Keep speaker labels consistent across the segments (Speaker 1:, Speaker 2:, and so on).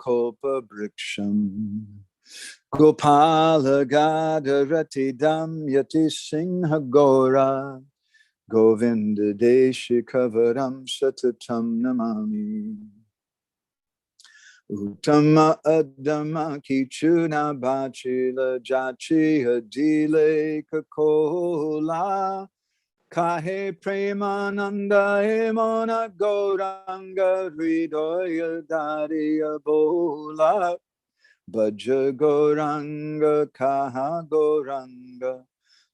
Speaker 1: kalpa briksham. Gopala Gadarati Dam Yati Singha Gora Govinda Deshi Kavaram Satatam Namami. Uttama Adama Kichuna Bachila Jachi Adile Kakola Kahe Premananda Hemona Goranga Hridoya Dariya Bola Bhaja Goranga Kaha Goranga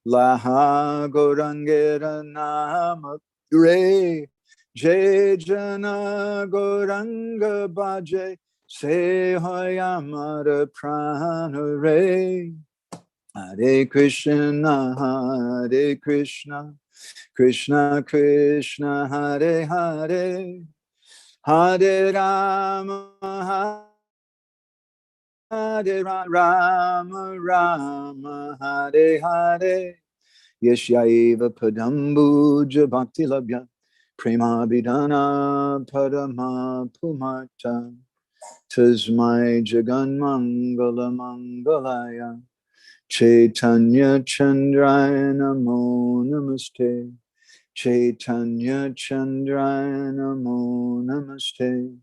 Speaker 1: Laha Gorangera Nama Re Jai Jana Goranga Bhaje Se Hoyamara Prana Re. Hare Krishna Hare Krishna Krishna Krishna Hare Hare Hare Rama Hare Rama Rama Hare Hare Yashaiva Padambuja Bhakti Labhya Prema Bidana Padama Pumarta Tasmai Jagan Mangala Mangalaya Chaitanya Chandraya Namo Namaste Chaitanya Chandraya Namo Namaste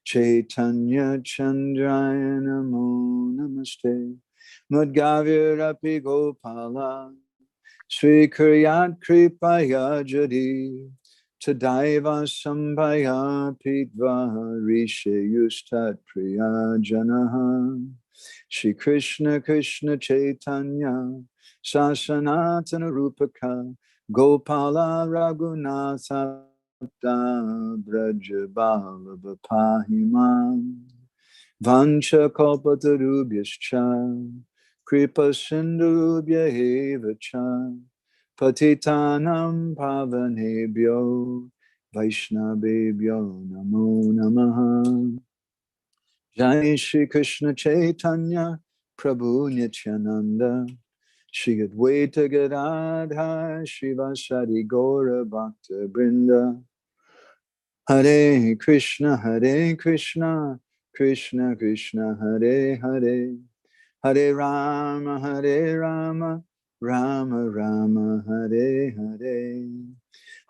Speaker 1: Chaitanya Chandraya Namo Namaste Madgavirapi Gopala Sri Kuryat Kripaya Jadi Tadaiva Sambhaya Pitva Rishe Yustat Priya Janaha Shri Krishna Krishna Chaitanya Sasanatana Rupaka Gopala Raghunatha Braja Bala Pahimam Vancha Kalpatarubhyascha Kripa Sindhubhya Evacha Patitanam Pavanebhyo Vaishnavebhyo Namo Namaha. Jai Shri Krishna Chaitanya Prabhu Nityananda Shri Advaita Gadadhar Srivasadi Gaura Bhakta Brinda. Hare Krishna Krishna Krishna Hare Hare Hare Rama Rama Rama Hare Hare.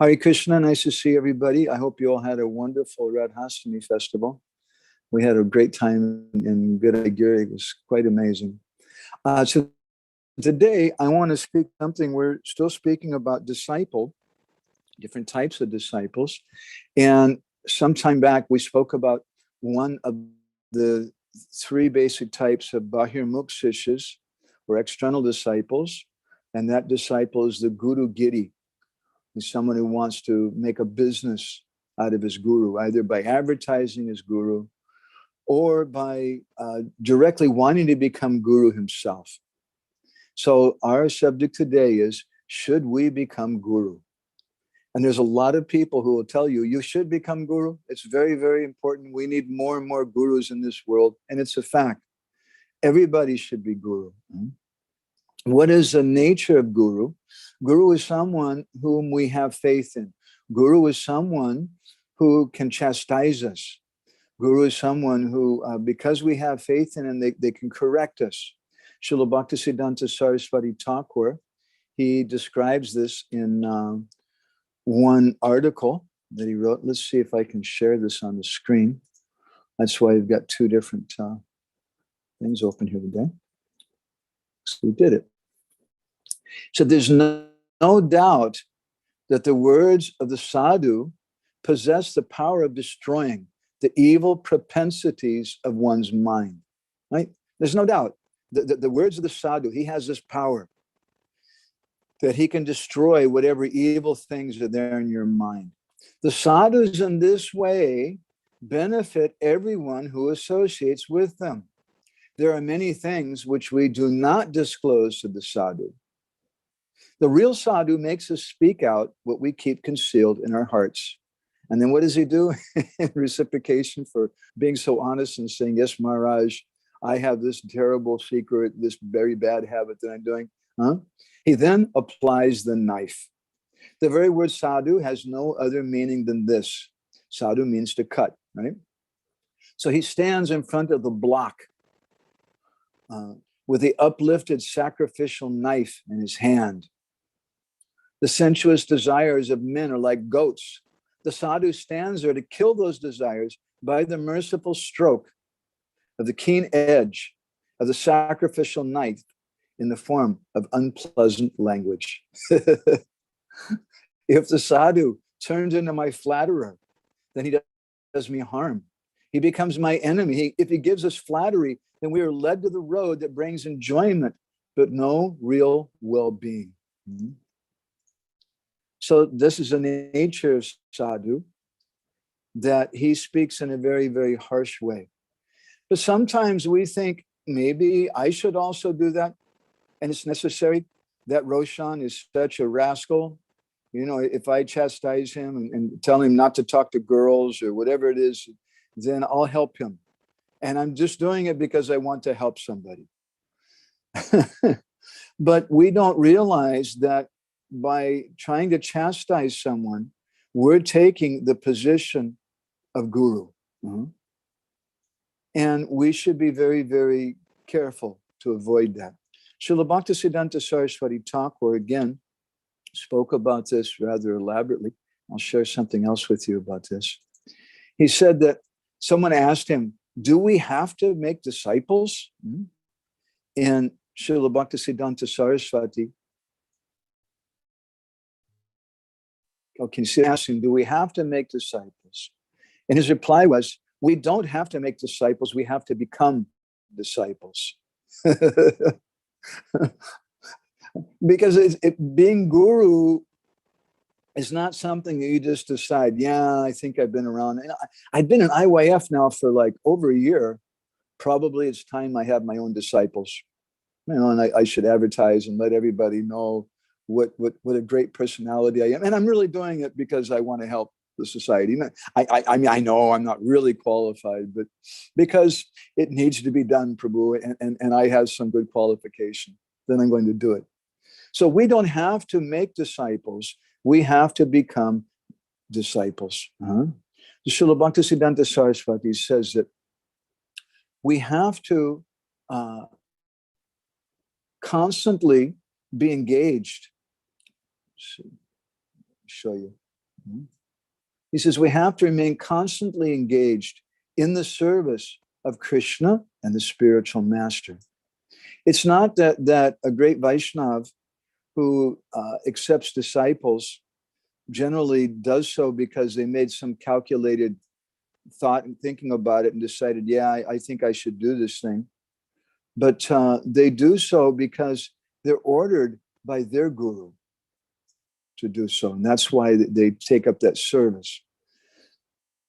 Speaker 1: Hare Krishna, nice to see everybody. I hope you all had a wonderful Radhastami festival. We had a great time in Viragiri. It was quite amazing. So today I want to speak something. We're still speaking about disciple, different types of disciples. And sometime back we spoke about one of the three basic types of Bahirmukh Sishyas, or external disciples. And that disciple is the Guru Giri. He's someone who wants to make a business out of his guru, either by advertising his guru or by directly wanting to become guru himself. So our subject today is, should we become guru? And there's a lot of people who will tell you, you should become guru. It's very, very important. We need more and more gurus in this world. And it's a fact. Everybody should be guru. What is the nature of guru? Guru is someone whom we have faith in. Guru is someone who can chastise us. Guru is someone who, because we have faith in him, they can correct us. Srila Bhaktisiddhanta Saraswati Thakur, he describes this in one article that he wrote. Let's see if I can share this on the screen. That's why I've got two different things open here today. So we did it. So there's no doubt that the words of the sadhu possess the power of destroying the evil propensities of one's mind, right? There's no doubt. The words of the sadhu, he has this power that he can destroy whatever evil things are there in your mind. The sadhus in this way benefit everyone who associates with them. There are many things which we do not disclose to the sadhu. The real sadhu makes us speak out what we keep concealed in our hearts. And then what does he do in reciprocation for being so honest and saying, yes, Maharaj, I have this terrible secret, this very bad habit that I'm doing. He then applies the knife. The very word sadhu has no other meaning than this. Sadhu means to cut, right? So he stands in front of the block with the uplifted sacrificial knife in his hand. The sensuous desires of men are like goats. The sadhu stands there to kill those desires by the merciful stroke of the keen edge of the sacrificial knife in the form of unpleasant language. If the sadhu turns into my flatterer, then he does me harm. He becomes my enemy. If he gives us flattery, then we are led to the road that brings enjoyment, but no real well-being. So this is the nature of sadhu, that he speaks in a very, very harsh way. But sometimes we think, maybe I should also do that, and it's necessary. That Roshan is such a rascal. You know, if I chastise him and tell him not to talk to girls or whatever it is, then I'll help him. And I'm just doing it because I want to help somebody. But we don't realize that by trying to chastise someone, we're taking the position of guru. And we should be very, very careful to avoid that. Srila Bhaktisiddhanta Saraswati Thakur again spoke about this rather elaborately. I'll share something else with you about this. He said that someone asked him, do we have to make disciples? And Srila Bhaktisiddhanta Saraswati, can you see asking, do we have to make disciples? And his reply was, we don't have to make disciples, we have to become disciples. Because being guru is not something that you just decide, yeah, I think I've been around. And I've been in IYF now for like over a year. Probably it's time I have my own disciples. You know, and I should advertise and let everybody know what a great personality I am. And I'm really doing it because I want to help the society. I mean, I know I'm not really qualified, but because it needs to be done, Prabhu, and I have some good qualification, then I'm going to do it. So we don't have to make disciples. We have to become disciples. The Srila Bhaktisiddhanta Saraswati says that we have to constantly be engaged. Show you. He says we have to remain constantly engaged in the service of Krishna and the spiritual master. It's not that a great Vaishnav who accepts disciples generally does so because they made some calculated thought and thinking about it and decided, yeah, I think I should do this thing. But they do so because they're ordered by their guru to do so. And that's why they take up that service.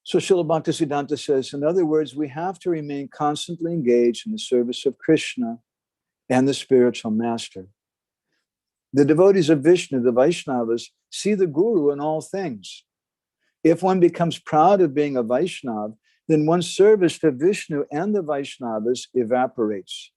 Speaker 1: So Srila Bhaktisiddhanta says, in other words, we have to remain constantly engaged in the service of Krishna and the spiritual master. The devotees of Vishnu, the Vaishnavas, see the guru in all things. If one becomes proud of being a Vaishnav, then one's service to Vishnu and the Vaishnavas evaporates.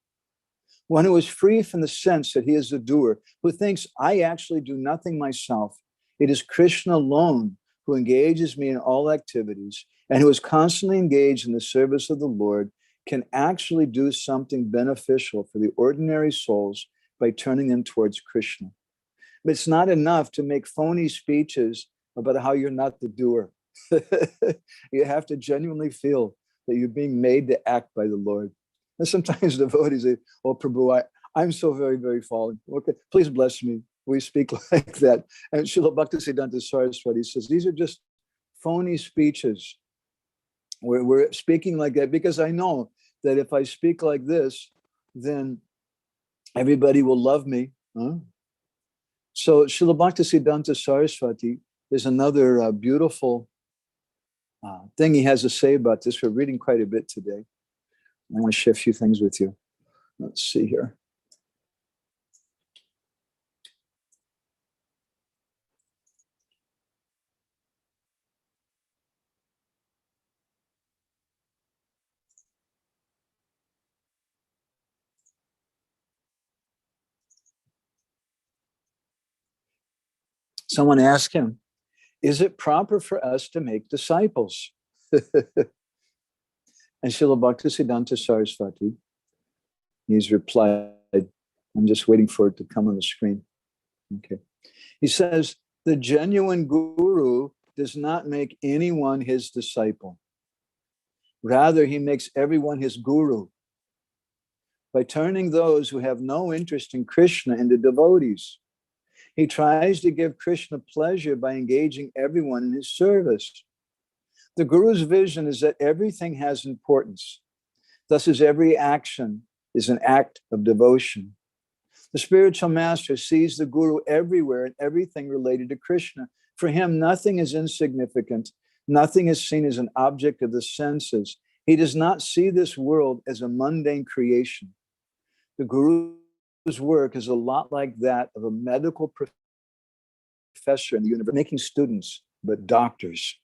Speaker 1: One who is free from the sense that he is a doer, who thinks, I actually do nothing myself. It is Krishna alone who engages me in all activities, and who is constantly engaged in the service of the Lord, can actually do something beneficial for the ordinary souls by turning them towards Krishna. But it's not enough to make phony speeches about how you're not the doer. You have to genuinely feel that you're being made to act by the Lord. And sometimes devotees say, oh, Prabhu, I'm so very, very fallen. Okay, please bless me. We speak like that. And Srila Bhaktisiddhanta Saraswati says, these are just phony speeches. We're speaking like that because I know that if I speak like this, then everybody will love me. So Srila Bhaktisiddhanta Saraswati is another beautiful thing he has to say about this. We're reading quite a bit today. I want to share a few things with you. Let's see here. Someone asked him, is it proper for us to make disciples? And Srila Bhaktisiddhanta Saraswati, he's replied, I'm just waiting for it to come on the screen. Okay. He says, the genuine guru does not make anyone his disciple. Rather, he makes everyone his guru by turning those who have no interest in Krishna into devotees. He tries to give Krishna pleasure by engaging everyone in his service. The guru's vision is that everything has importance. Thus, as every action is an act of devotion. The spiritual master sees the guru everywhere and everything related to Krishna. For him, nothing is insignificant. Nothing is seen as an object of the senses. He does not see this world as a mundane creation. The guru's work is a lot like that of a medical professor in the university, making students, but doctors.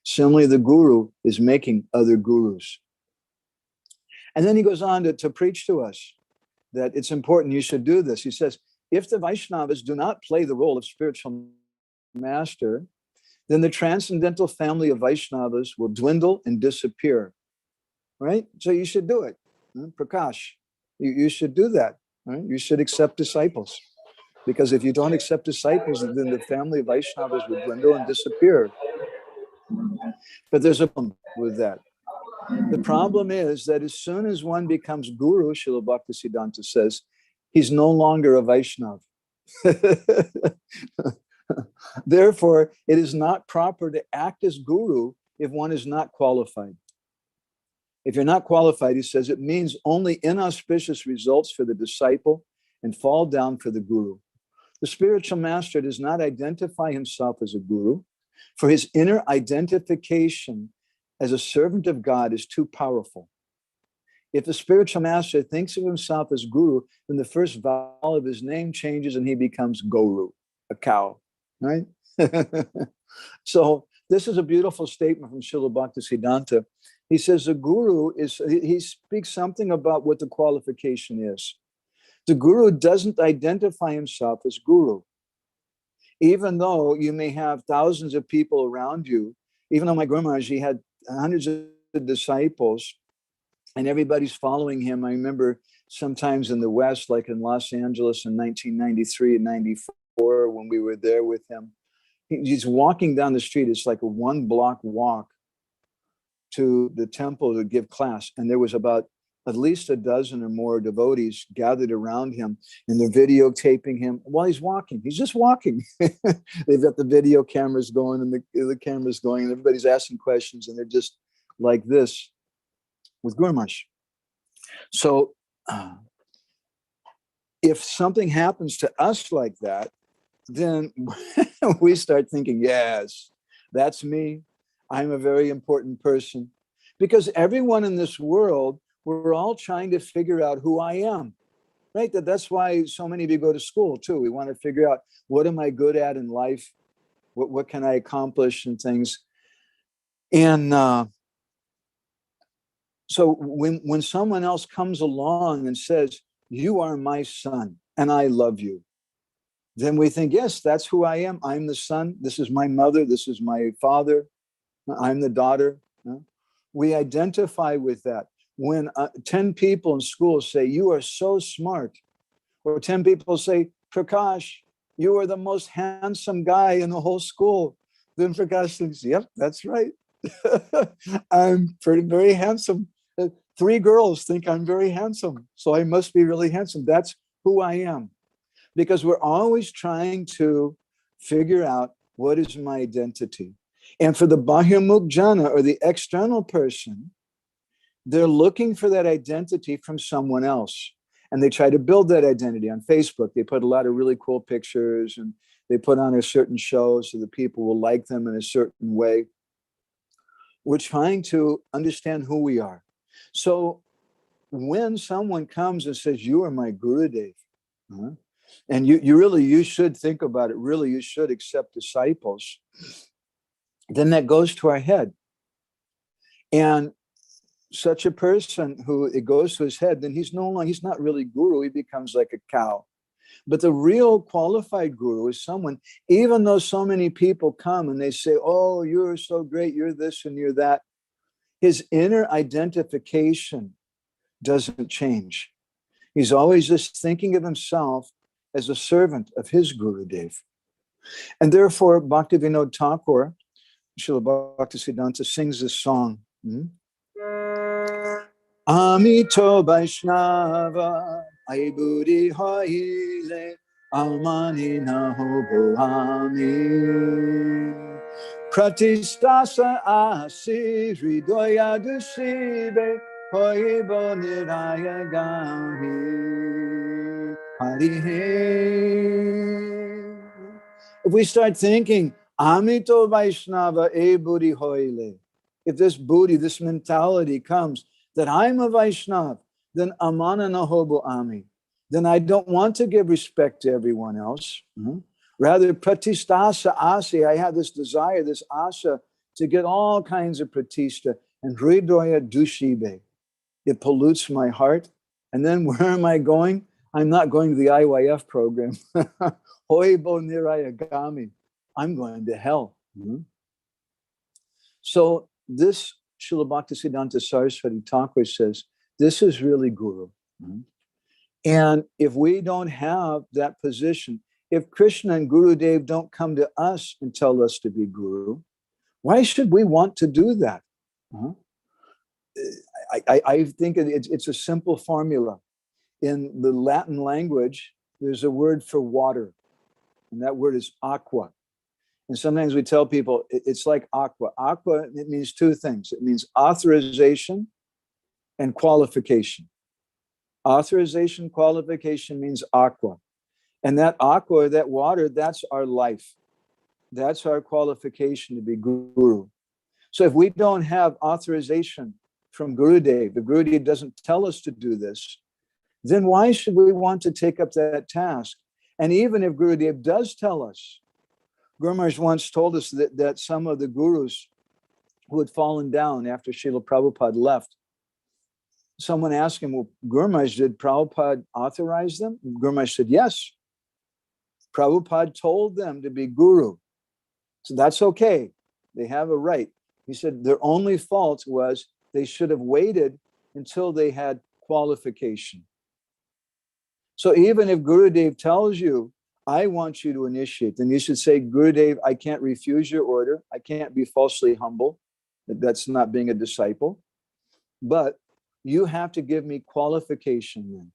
Speaker 1: Similarly, the guru is making other gurus. And then he goes on to preach to us that it's important you should do this. He says, if the Vaishnavas do not play the role of spiritual master, then the transcendental family of Vaishnavas will dwindle and disappear. Right? So you should do it. Prakash, you should do that. Right? You should accept disciples. Because if you don't accept disciples, then the family of Vaishnavas will dwindle and disappear. But there's a problem with that. The problem is that as soon as one becomes guru, Srila Bhaktisiddhanta says, he's no longer a Vaishnava. Therefore, it is not proper to act as guru if one is not qualified. If you're not qualified, he says, it means only inauspicious results for the disciple and fall down for the guru. The spiritual master does not identify himself as a guru, for his inner identification as a servant of God is too powerful. If the spiritual master thinks of himself as guru, then the first vowel of his name changes and he becomes Goru, a cow, right? So this is a beautiful statement from Srila Bhaktisiddhanta. He says the guru he speaks something about what the qualification is. The guru doesn't identify himself as guru. Even though you may have thousands of people around you, even though my Guru Maharaj, he had hundreds of disciples and everybody's following him. I remember sometimes in the West, like in Los Angeles in 1993 and 94, when we were there with him, he's walking down the street. It's like a 1-block walk to the temple to give class. And there was about at least a dozen or more devotees gathered around him, and they're videotaping him while he's walking. He's just walking. They've got the video cameras going and the cameras going, and everybody's asking questions, and they're just like this with Guru Maharaj. So if something happens to us like that, then we start thinking, yes, that's me. I'm a very important person. Because everyone in this world, we're all trying to figure out who I am, right? That's why so many of you go to school too. We want to figure out, what am I good at in life? What can I accomplish and things? And so when someone else comes along and says, you are my son and I love you, then we think, yes, that's who I am. I'm the son. This is my mother. This is my father. I'm the daughter. We identify with that. When 10 people in school say, you are so smart, or 10 people say, Prakash, you are the most handsome guy in the whole school, then Prakash thinks, yep, that's right. I'm very handsome. 3 girls think I'm very handsome, so I must be really handsome. That's who I am. Because we're always trying to figure out, what is my identity? And for the Bahyamukh Jana, or the external person, they're looking for that identity from someone else. And they try to build that identity on Facebook. They put a lot of really cool pictures and they put on a certain show so that people will like them in a certain way. We're trying to understand who we are. So when someone comes and says, you are my Gurudev, and you should think about it, really, you should accept disciples, then that goes to our head. And such a person who it goes to his head, then he's not really guru, he becomes like a cow. But the real qualified guru is someone, even though so many people come and they say, oh, you're so great, you're this and you're that, His inner identification doesn't change. He's always just thinking of himself as a servant of his Gurudev. And therefore, Bhaktivinoda Thakur, Srila Bhaktisiddhanta, sings this song. Amito Vaishnava Aiburi Hoile Amani Nahobo Ami Pratistasa Asi Hridoya Dushibe Hoibo Niraya Gahi Harihe. If we start thinking, Amito Vaishnava e Buddhi Hoile, if this buddhi, this mentality comes that I'm a Vaishnav, then Amana Nahobo Ami, then I don't want to give respect to everyone else. Rather, Pratistasa Asi, I have this desire, this asha, to get all kinds of pratishta, and Hridoya Dushibe, it pollutes my heart. And then where am I going? I'm not going to the IYF program. Hoibo Nirayagami. I'm going to hell. So this Srila Bhaktisiddhanta Saraswati Thakur says, this is really Guru. And if we don't have that position, if Krishna and Gurudev don't come to us and tell us to be Guru, why should we want to do that? I think it's a simple formula. In the Latin language, there's a word for water, and that word is aqua. And sometimes we tell people it's like aqua. Aqua, it means two things. It means authorization and qualification. Authorization, qualification means aqua. And that aqua, that water, that's our life. That's our qualification to be Guru. So if we don't have authorization from Gurudev, the Gurudev doesn't tell us to do this, then why should we want to take up that task? And even if Gurudev does tell us, Guru Maharaj once told us that some of the gurus who had fallen down after Srila Prabhupada left, someone asked him, well, Guru Maharaj, did Prabhupada authorize them? And Guru Maharaj said, yes. Prabhupada told them to be Guru. So that's okay. They have a right. He said their only fault was they should have waited until they had qualification. So even if Gurudev tells you, I want you to initiate, then you should say, Gurudev, I can't refuse your order. I can't be falsely humble. That's not being a disciple. But you have to give me qualification then.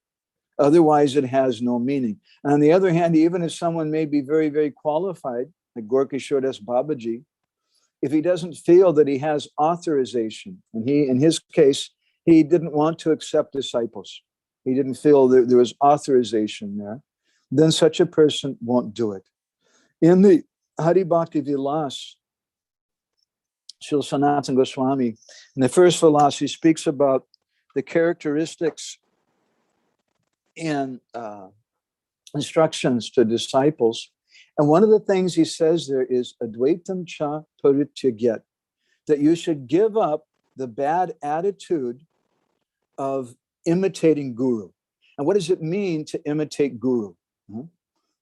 Speaker 1: Otherwise, it has no meaning. And on the other hand, even if someone may be very, very qualified, like Gorkishore Das Babaji, if he doesn't feel that he has authorization, and in his case, he didn't want to accept disciples. He didn't feel that there was authorization there, then such a person won't do it. In the Hari Bhakti Vilas, Srila Sanatana Goswami, in the first Vilas, he speaks about the characteristics and instructions to disciples. And one of the things he says there is Advaitam cha parityagyat, that you should give up the bad attitude of imitating Guru. And what does it mean to imitate Guru?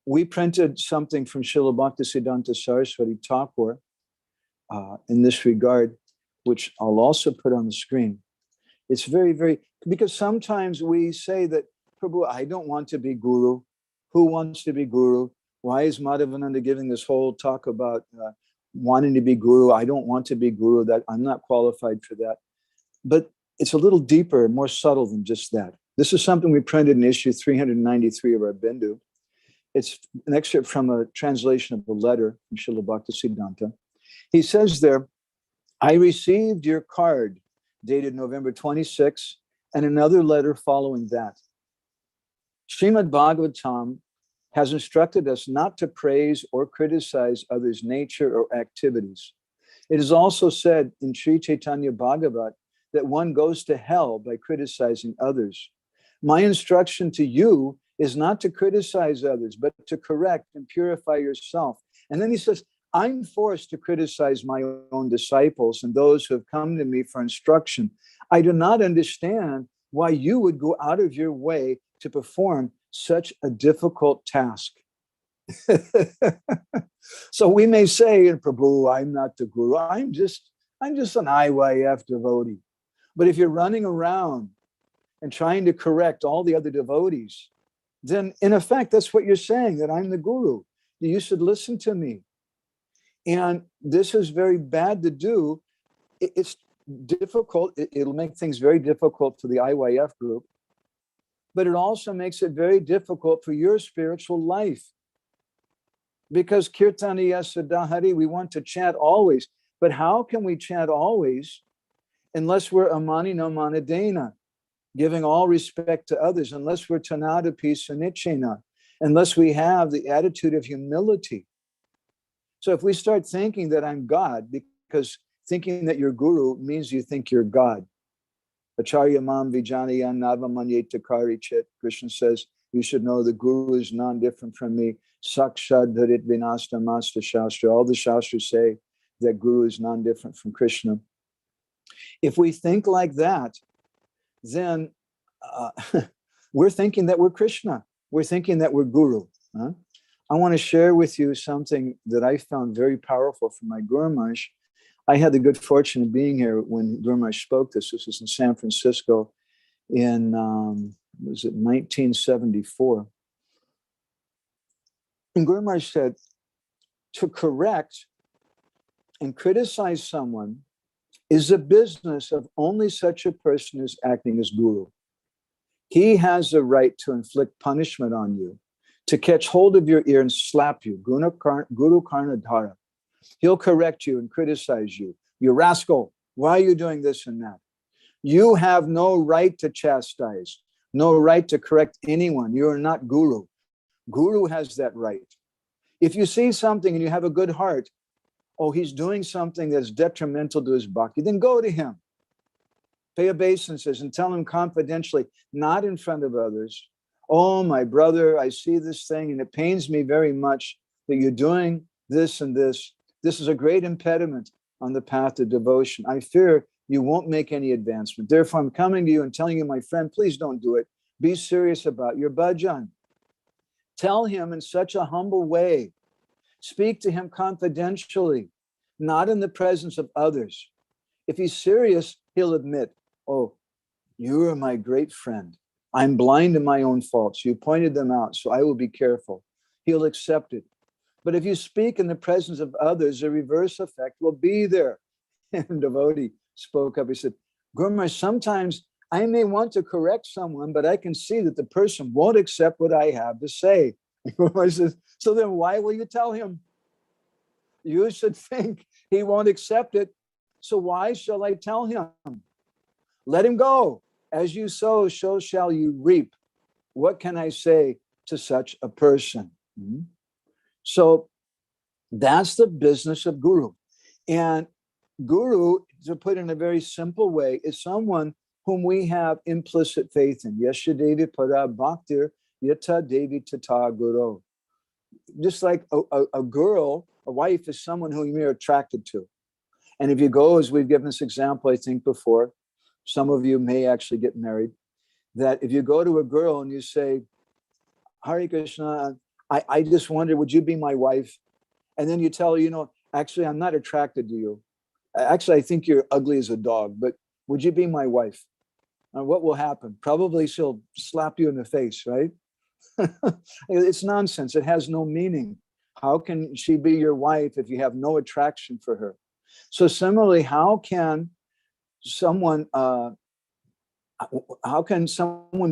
Speaker 1: We printed something from Srila Bhaktisiddhanta Saraswati Thakur in this regard, which I'll also put on the screen. It's very, very, because sometimes we say that, Prabhu, I don't want to be Guru. Who wants to be Guru? Why is Madhavananda giving this whole talk about wanting to be Guru? I don't want to be Guru. That I'm not qualified for that. But it's a little deeper, more subtle than just that. This is something we printed in issue 393 of our Bindu. It's an excerpt from a translation of a letter from Srila Bhaktisiddhanta. He says there, I received your card dated November 26, and another letter following that. Srimad Bhagavatam has instructed us not to praise or criticize others' nature or activities. It is also said in Sri Chaitanya Bhagavat that one goes to hell by criticizing others. My instruction to you is not to criticize others, but to correct and purify yourself. And then he says, I'm forced to criticize my own disciples and those who have come to me for instruction. I do not understand why you would go out of your way to perform such a difficult task. So we may say, Prabhu, I'm not the Guru. I'm just I'm just an IYF devotee. But if you're running around and trying to correct all the other devotees, then in effect, that's what you're saying, that I'm the guru. You should listen to me. And this is very bad to do. It's difficult. It'll make things very difficult for the IYF group, but it also makes it very difficult for your spiritual life. Because Kirtaniya Sadahari, we want to chant always. But how can we chant always unless we're Amani no Manadena, giving all respect to others, unless we're Tanadapi Sunichena, unless we have the attitude of humility? So if we start thinking that I'm God, because thinking that you're guru means you think you're God. Acharya mam vijanayan navamanyeta kari chit. Krishna says, you should know the guru is non-different from me. Sakshad dharit vinasta masta shastra. All the shastras say that guru is non-different from Krishna. If we think like that, then we're thinking that we're Krishna. We're thinking that we're guru. Huh? I want to share with you something that I found very powerful from my Guru Maharaj. I had the good fortune of being here when Guru Maharaj spoke this. This was in San Francisco in, was it 1974? And Guru Maharaj said, to correct and criticize someone is the business of only such a person who's acting as guru. He has the right to inflict punishment on you, to catch hold of your ear and slap you. Guru Karnadhara. He'll correct you and criticize you. You rascal, why are you doing this and that? You have no right to chastise, no right to correct anyone. You are not guru. Guru has that right. If you see something and you have a good heart, oh, he's doing something that's detrimental to his bhakti, then go to him. Pay obeisances and tell him confidentially, not in front of others. Oh, my brother, I see this thing and it pains me very much that you're doing this and this. This is a great impediment on the path to devotion. I fear you won't make any advancement. Therefore, I'm coming to you and telling you, my friend, please don't do it. Be serious about your bhajan. Tell him in such a humble way. Speak to him confidentially, not in the presence of others. If he's serious, he'll admit, oh, you are my great friend. I'm blind to my own faults. You pointed them out, so I will be careful. He'll accept it. But if you speak in the presence of others, the reverse effect will be there. And devotee spoke up. He said, Guru Maharaj, sometimes I may want to correct someone, but I can see that the person won't accept what I have to say. Guru Maharaj says, so then why will you tell him? You should think he won't accept it. So why shall I tell him? Let him go. As you sow, so shall you reap. What can I say to such a person? So that's the business of guru. And guru, to put in a very simple way, is someone whom we have implicit faith in. Yasha Devi Pada Bhaktir Yata Devi Tata Guru. Just like a girl, a wife is someone who you're attracted to. And if you go, as we've given this example, I think before, some of you may actually get married, that if you go to a girl and you say, Hare Krishna, I just wonder, would you be my wife? And then you tell her, actually, I'm not attracted to you. Actually, I think you're ugly as a dog, but would you be my wife? And what will happen? Probably she'll slap you in the face, right? It's nonsense. It has no meaning. How can she be your wife if you have no attraction for her? So similarly, how can someone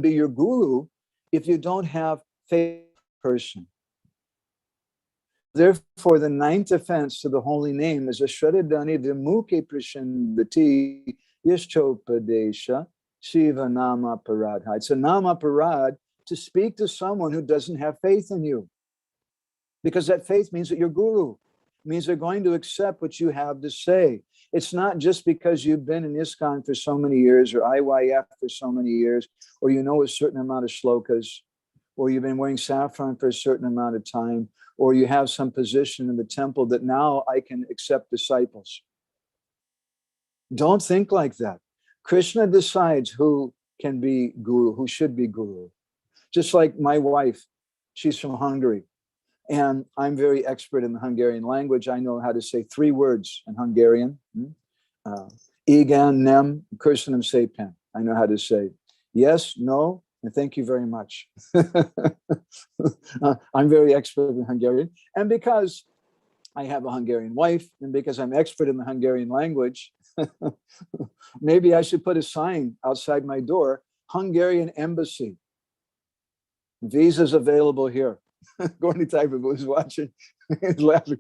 Speaker 1: be your guru if you don't have faith in a person? Therefore, the ninth offense to the holy name is a Shradadani Vimuke Prashandati Yashchopadesha Shiva Nama Paradha. It's a Nama Parad to speak to someone who doesn't have faith in you. Because that faith means that you're guru. It means they're going to accept what you have to say. It's not just because you've been in ISKCON for so many years or IYF for so many years, or you know a certain amount of shlokas, or you've been wearing saffron for a certain amount of time, or you have some position in the temple that now I can accept disciples. Don't think like that. Krishna decides who can be guru, who should be guru. Just like my wife, she's from Hungary. And I'm very expert in the Hungarian language. I know how to say 3 words in Hungarian. Egan, Nem, Kirsanam Sepan. I know how to say yes, no, and thank you very much. I'm very expert in Hungarian. And because I have a Hungarian wife, and because I'm expert in the Hungarian language, maybe I should put a sign outside my door, Hungarian Embassy. Visas available here. Gordy Typer was watching. He's laughing.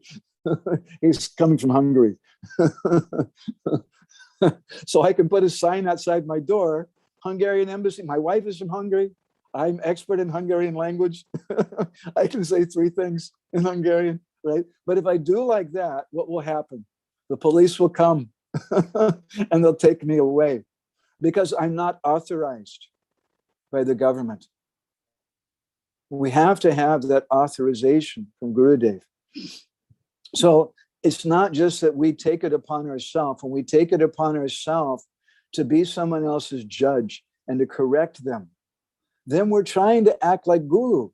Speaker 1: He's coming from Hungary. So I can put a sign outside my door, Hungarian Embassy. My wife is from Hungary. I'm expert in Hungarian language. I can say 3 things in Hungarian, right? But if I do like that, what will happen? The police will come and they'll take me away because I'm not authorized by the government. We have to have that authorization from Gurudev. So it's not just that we take it upon ourselves. When we take it upon ourselves to be someone else's judge and to correct them, then we're trying to act like guru.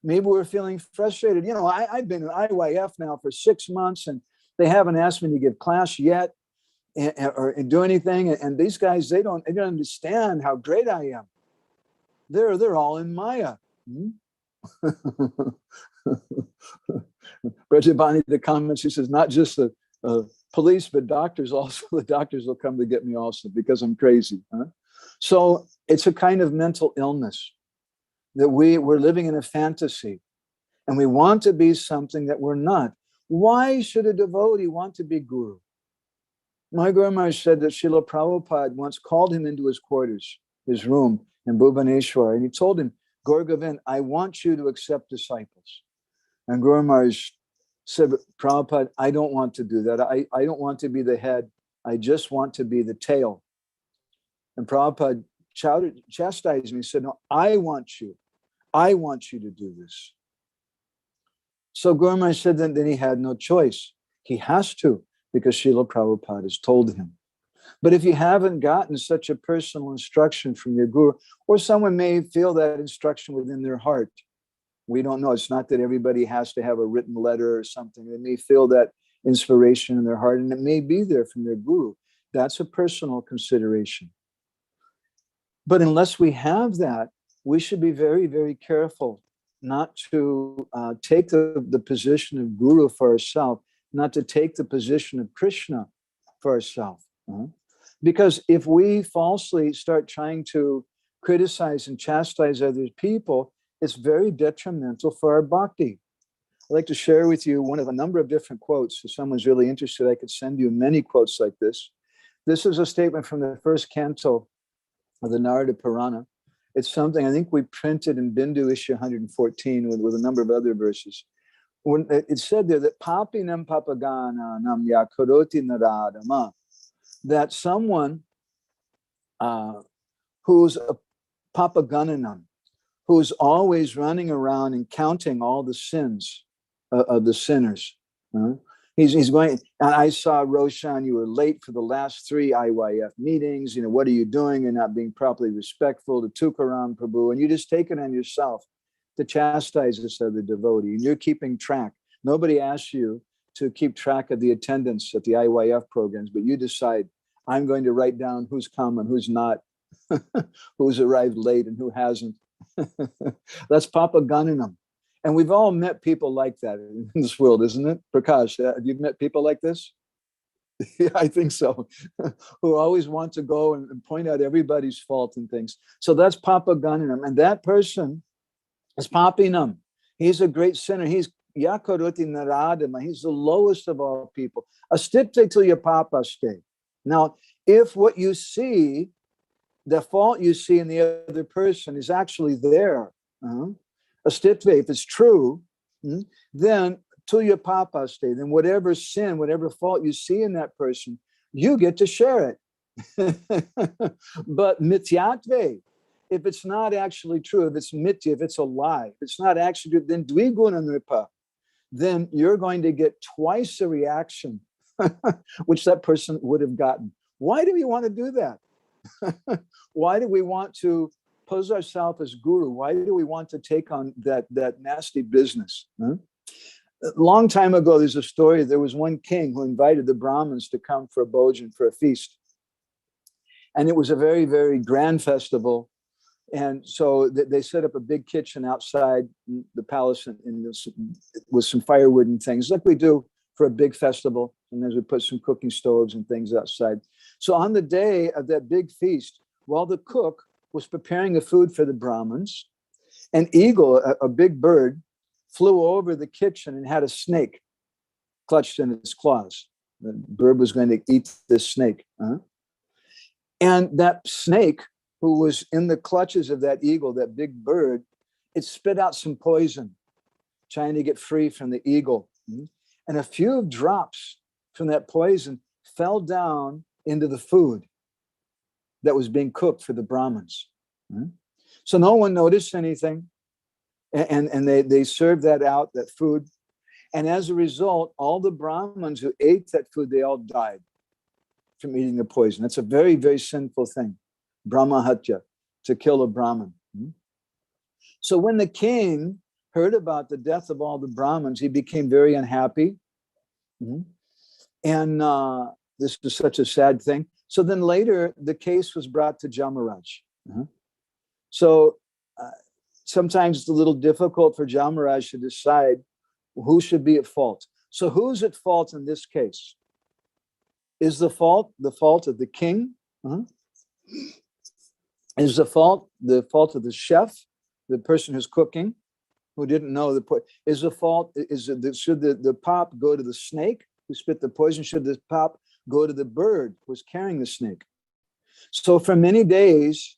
Speaker 1: Maybe we're feeling frustrated. You know, I've been in IYF now for 6 months and they haven't asked me to give class yet or do anything. And these guys, they don't understand how great I am. They're all in Maya. Brajabani, the comments, he says, not just the police, but doctors also. The doctors will come to get me also because I'm crazy. Huh? So it's a kind of mental illness that we're living in a fantasy and we want to be something that we're not. Why should a devotee want to be guru? My Guru Maharaj said that Srila Prabhupada once called him into his quarters, his room in Bhubaneswar, and he told him, Gaur Govind, I want you to accept disciples. And Guru Maharaj said, Prabhupada, I don't want to do that. I don't want to be the head. I just want to be the tail. And Prabhupada chastised me and said, no, I want you to do this. So Guru Maharaj said then he had no choice. He has to, because Srila Prabhupada has told him. But if you haven't gotten such a personal instruction from your guru, or someone may feel that instruction within their heart, we don't know. It's not that everybody has to have a written letter or something. They may feel that inspiration in their heart, and it may be there from their guru. That's a personal consideration. But unless we have that, we should be very, very careful not to take the position of guru for ourselves, not to take the position of Krishna for ourselves. Because if we falsely start trying to criticize and chastise other people, it's very detrimental for our bhakti. I'd like to share with you one of a number of different quotes. If someone's really interested, I could send you many quotes like this. This is a statement from the first canto of the Narada Purana. It's something I think we printed in Bindu issue 114 with a number of other verses. When it said there that papinam papagana nam yakaroti naradama, that someone who's a papagananam, who's always running around and counting all the sins of the sinners. He's going, and I saw Roshan, you were late for the last 3 IYF meetings. You know, what are you doing? You're not being properly respectful to Tukaram Prabhu. And you just take it on yourself to chastise this other devotee. And you're keeping track. Nobody asks you to keep track of the attendance at the IYF programs, but you decide, I'm going to write down who's come and who's not, who's arrived late and who hasn't. That's Papagananam. And we've all met people like that in this world, isn't it? Prakash, have you met people like this? Yeah, I think so. Who always want to go and point out everybody's fault and things. So that's Papagananam. And that person is Papinam. He's a great sinner. He's Yakaroti Naradama. He's the lowest of all people. Astite to your papaste. Now, if what you see, the fault you see in the other person is actually there, astitve, if it's true, then to your papaste, then whatever sin, whatever fault you see in that person, you get to share it. But mityatve, if it's not actually true, if it's mithya, if it's a lie, if it's not actually true, then dviguna nripa, then you're going to get twice the reaction which that person would have gotten. Why do we want to do that? Why do we want to pose ourselves as guru? Why do we want to take on that nasty business? A long time ago, there's a story. There was one king who invited the Brahmins to come for a bhojan, for a feast. And it was a very, very grand festival. And so they set up a big kitchen outside the palace with some firewood and things like we do for a big festival. And then we put some cooking stoves and things outside. So on the day of that big feast, while the cook was preparing the food for the Brahmins, an eagle, a big bird, flew over the kitchen and had a snake clutched in its claws. The bird was going to eat this snake. And that snake, who was in the clutches of that eagle, that big bird, it spit out some poison, trying to get free from the eagle. And a few drops from that poison fell down into the food that was being cooked for the Brahmins. So no one noticed anything. And they served that out, that food. And as a result, all the Brahmins who ate that food, they all died from eating the poison. That's a very, very sinful thing. Brahma Hatya, to kill a Brahmin. So when the king heard about the death of all the Brahmins, he became very unhappy. And this was such a sad thing. So then later, the case was brought to Jamaraj. So sometimes it's a little difficult for Jamaraj to decide who should be at fault. So who's at fault in this case? Is the fault of the king? Is the fault of the chef, the person who's cooking, who didn't know is the fault, should the pop go to the snake who spit the poison? Should the pop go to the bird who was carrying the snake? So for many days,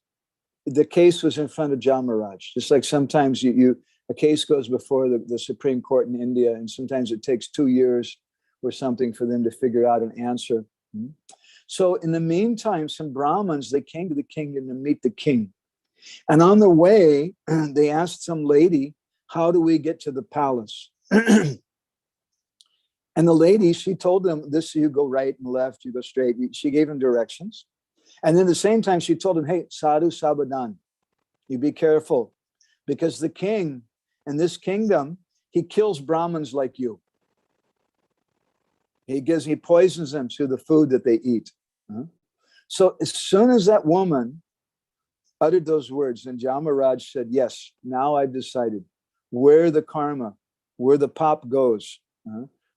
Speaker 1: the case was in front of Jamaraj. Just like sometimes a case goes before the Supreme Court in India, and sometimes it takes 2 years or something for them to figure out an answer. So in the meantime, some Brahmins, they came to the kingdom to meet the king. And on the way, they asked some lady, how do we get to the palace? And the lady, she told them, this, you go right and left, you go straight. She gave them directions. And then at the same time, she told them, hey, sadhu sabadan, you be careful, because the king in this kingdom, he kills Brahmins like you. He poisons them through the food that they eat. So as soon as that woman uttered those words, and Jamaraj said, yes, now I've decided where the karma, where the pop goes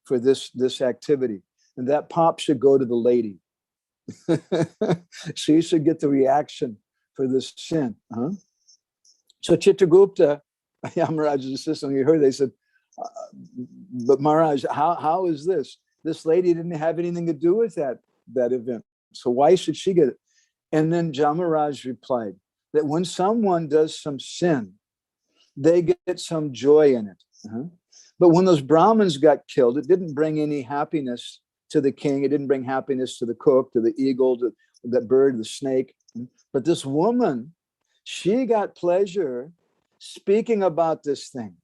Speaker 1: for this activity. And that pop should go to the lady. She should get the reaction for this sin. So Chitragupta, Yamaraj's assistant, you heard, they said, but Maharaj, how is this? This lady didn't have anything to do with that event. So why should she get it? And then Jamaraj replied that when someone does some sin, they get some joy in it. But when those Brahmins got killed, it didn't bring any happiness to the king. It didn't bring happiness to the cook, to the eagle, to the bird, the snake. But this woman, she got pleasure speaking about this thing.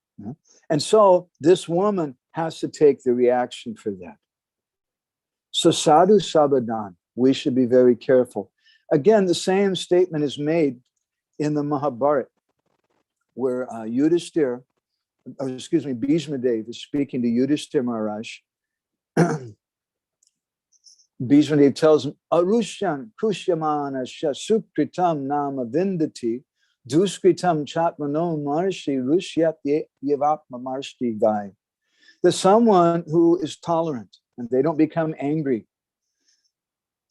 Speaker 1: And so this woman has to take the reaction for that. So sadhu sabadan, we should be very careful. Again, the same statement is made in the Mahabharata, where Bhishma Dev is speaking to Yudhishthira Maharaj. Bhishma Dev tells him, Arushan kushyamana sukritam nama vindati duskritam chatmano marshi rushyat yevapma marshti gai. There's someone who is tolerant and they don't become angry.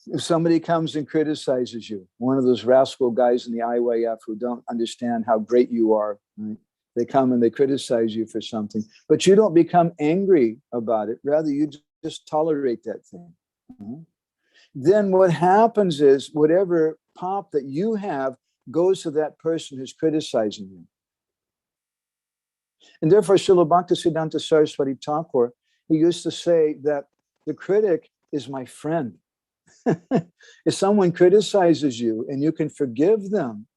Speaker 1: If somebody comes and criticizes you, one of those rascal guys in the IYF who don't understand how great you are, right? They come and they criticize you for something, but you don't become angry about it. Rather, you just tolerate that thing. Then what happens is whatever pop that you have goes to that person who's criticizing you. And therefore, Srila Bhaktisiddhanta Saraswati Thakur, he used to say that the critic is my friend. If someone criticizes you and you can forgive them,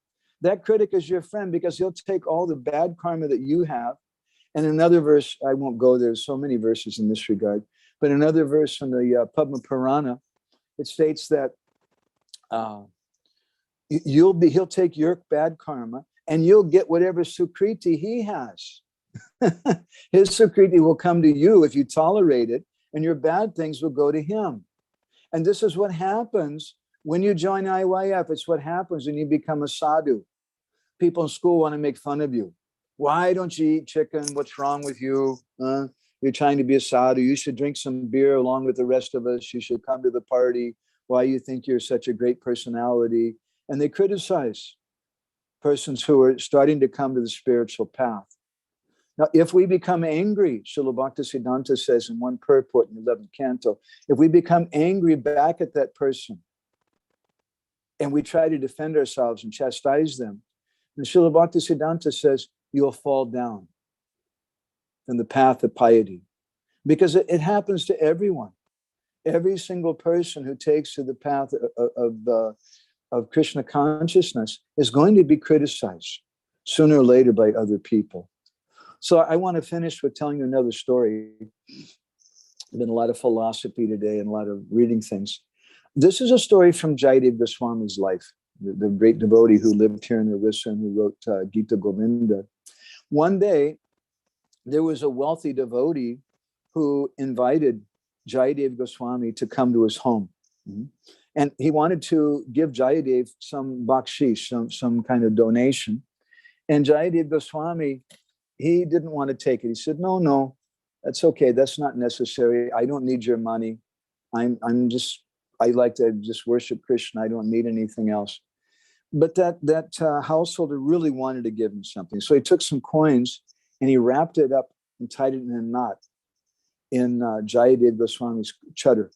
Speaker 1: that critic is your friend, because he'll take all the bad karma that you have. And another verse, I won't go there, there's so many verses in this regard, but another verse from the Padma Purana, it states that he'll take your bad karma and you'll get whatever sukriti he has. His Sukriti will come to you if you tolerate it, and your bad things will go to him. And this is what happens when you join IYF. It's what happens when you become a sadhu. People in school want to make fun of you. Why don't you eat chicken? What's wrong with you? You're trying to be a sadhu. You should drink some beer along with the rest of us. You should come to the party. Why you think you're such a great personality? And they criticize persons who are starting to come to the spiritual path. Now, if we become angry, Srila Bhaktisiddhanta says in one purport in the 11th canto, if we become angry back at that person and we try to defend ourselves and chastise them, and Srila Bhaktisiddhanta says, you'll fall down from the path of piety. Because it happens to everyone. Every single person who takes to the path of Krishna consciousness is going to be criticized sooner or later by other people. So I want to finish with telling you another story. There's been a lot of philosophy today and a lot of reading things. This is a story from Jayadev Goswami's life, the great devotee who lived here in Orissa and who wrote Gita Govinda. One day, there was a wealthy devotee who invited Jayadev Goswami to come to his home. And he wanted to give Jayadev some bakshish, some kind of donation. And Jayadev Goswami, he didn't want to take it. He said, no, that's okay. That's not necessary. I don't need your money. I like to just worship Krishna. I don't need anything else. But that householder really wanted to give him something. So he took some coins and he wrapped it up and tied it in a knot in Jayadev Goswami's chadar.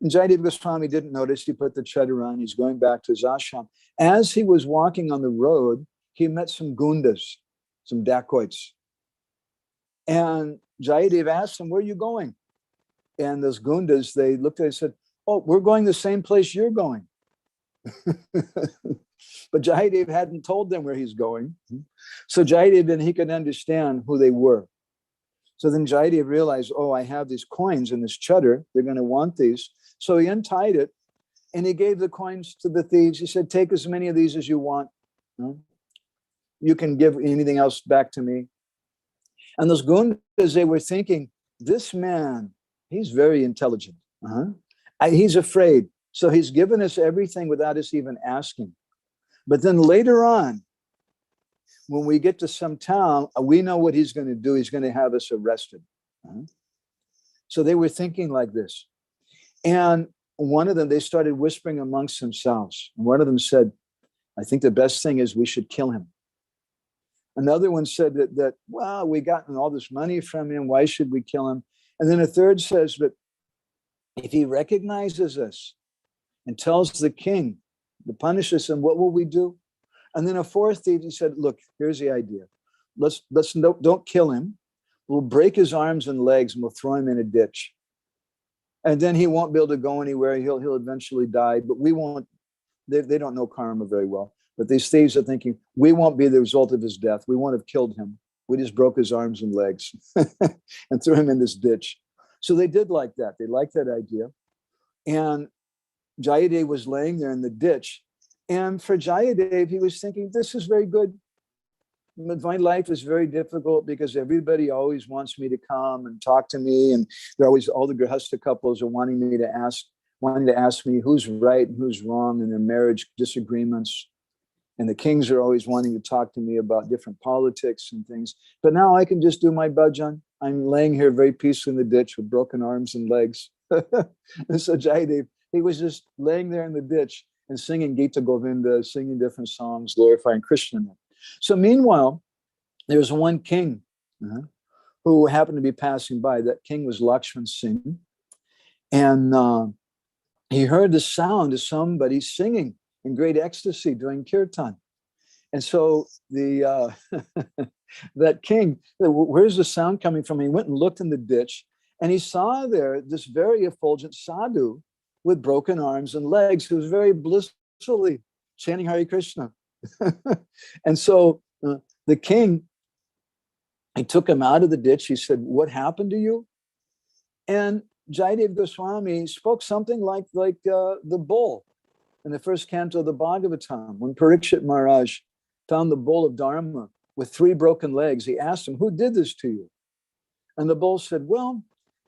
Speaker 1: And Jayadev Goswami didn't notice. He put the chadar on. He's going back to his ashram. As he was walking on the road, he met some gundas, some dacoits. And Jayadev asked him, where are you going? And those gundas, they looked at him and said, oh, we're going the same place you're going. But Jayadev hadn't told them where he's going. So Jayadev, then he could understand who they were. So then Jayadev realized, oh, I have these coins in this chadar. They're going to want these. So he untied it and he gave the coins to the thieves. He said, take as many of these as you want. You can give anything else back to me. And those gundas, they were thinking, this man, he's very intelligent. He's afraid. So he's given us everything without us even asking. But then later on, when we get to some town, we know what he's going to do. He's going to have us arrested. So they were thinking like this. And one of them, they started whispering amongst themselves. And one of them said, I think the best thing is we should kill him. Another one said that well, we gotten all this money from him. Why should we kill him? And then a third says, but if he recognizes us and tells the king to punish us, and what will we do? And then a fourth thief, he said, look, here's the idea. Don't kill him. We'll break his arms and legs and we'll throw him in a ditch. And then he won't be able to go anywhere. He'll eventually die, but we won't. They don't know karma very well. But these thieves are thinking, we won't be the result of his death. We won't have killed him. We just broke his arms and legs and threw him in this ditch. So they did like that. They liked that idea. And Jayadev was laying there in the ditch. And for Jayadev, he was thinking, this is very good. My life is very difficult because everybody always wants me to come and talk to me. And they're always, all the Grihastha couples are wanting to ask me who's right and who's wrong in their marriage disagreements. And the kings are always wanting to talk to me about different politics and things. But now I can just do my bhajan. I'm laying here very peacefully in the ditch with broken arms and legs. And so Jayadev, he was just laying there in the ditch and singing Gita Govinda, singing different songs, glorifying Krishna. So meanwhile, there was one king who happened to be passing by. That king was Lakshman Singh. And he heard the sound of somebody singing in great ecstasy during kirtan. And so that king, where's the sound coming from? He went and looked in the ditch and he saw there this very effulgent sadhu with broken arms and legs who was very blissfully chanting Hare Krishna. And so the king, he took him out of the ditch. He said, what happened to you? And Jayadev Goswami spoke something like the bull in the first canto of the Bhagavatam, when Parikshit Maharaj found the bull of Dharma with 3 broken legs. He asked him, who did this to you? And the bull said, well,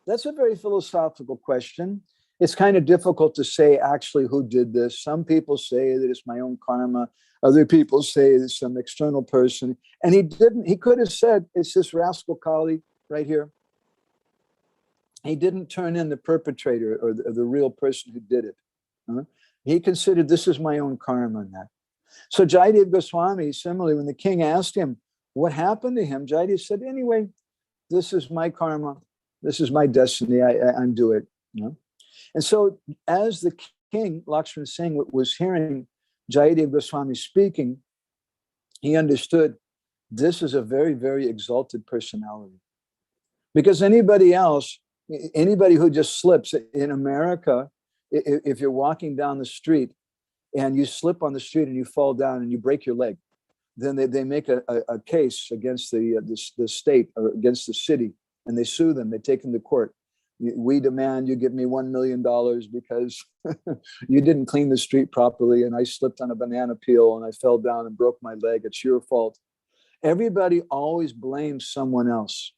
Speaker 1: that's a very philosophical question. It's kind of difficult to say actually who did this. Some people say that it's my own karma. Other people say it's some external person. And he didn't. He could have said, it's this rascal collie right here. He didn't turn in the perpetrator or the real person who did it. He considered this is my own karma in that. So Jayadev Goswami, similarly, when the king asked him what happened to him, Jayadev said, anyway, this is my karma. This is my destiny. I undo it. And so as the king, Lakshmana Singh, was hearing Jayadev Goswami speaking, he understood this is a very, very exalted personality. Because anybody else, anybody who just slips in America, if you're walking down the street and you slip on the street and you fall down and you break your leg, then they make a case against the state or against the city, and they sue them. They take them to court. We demand you give me $1 million because you didn't clean the street properly, and I slipped on a banana peel and I fell down and broke my leg. It's your fault. Everybody always blames someone else.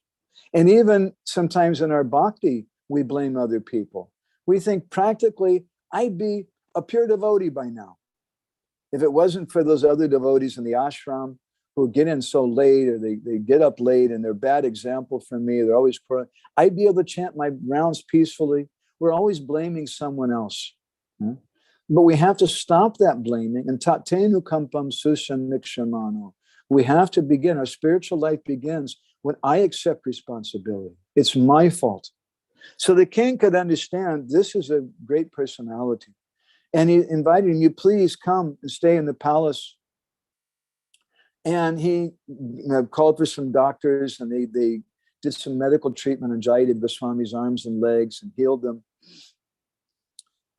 Speaker 1: And even sometimes in our bhakti, we blame other people. We think practically, I'd be a pure devotee by now. If it wasn't for those other devotees in the ashram who get in so late, or they get up late and they're a bad example for me, they're always poor, I'd be able to chant my rounds peacefully. We're always blaming someone else. But we have to stop that blaming. And tatenu kampam susamikshamano. We have to begin. Our spiritual life begins when I accept responsibility. It's my fault. So the king could understand this is a great personality. And he invited him, you please come and stay in the palace. And he called for some doctors, and they did some medical treatment on Jayadev Goswami's arms and legs and healed them.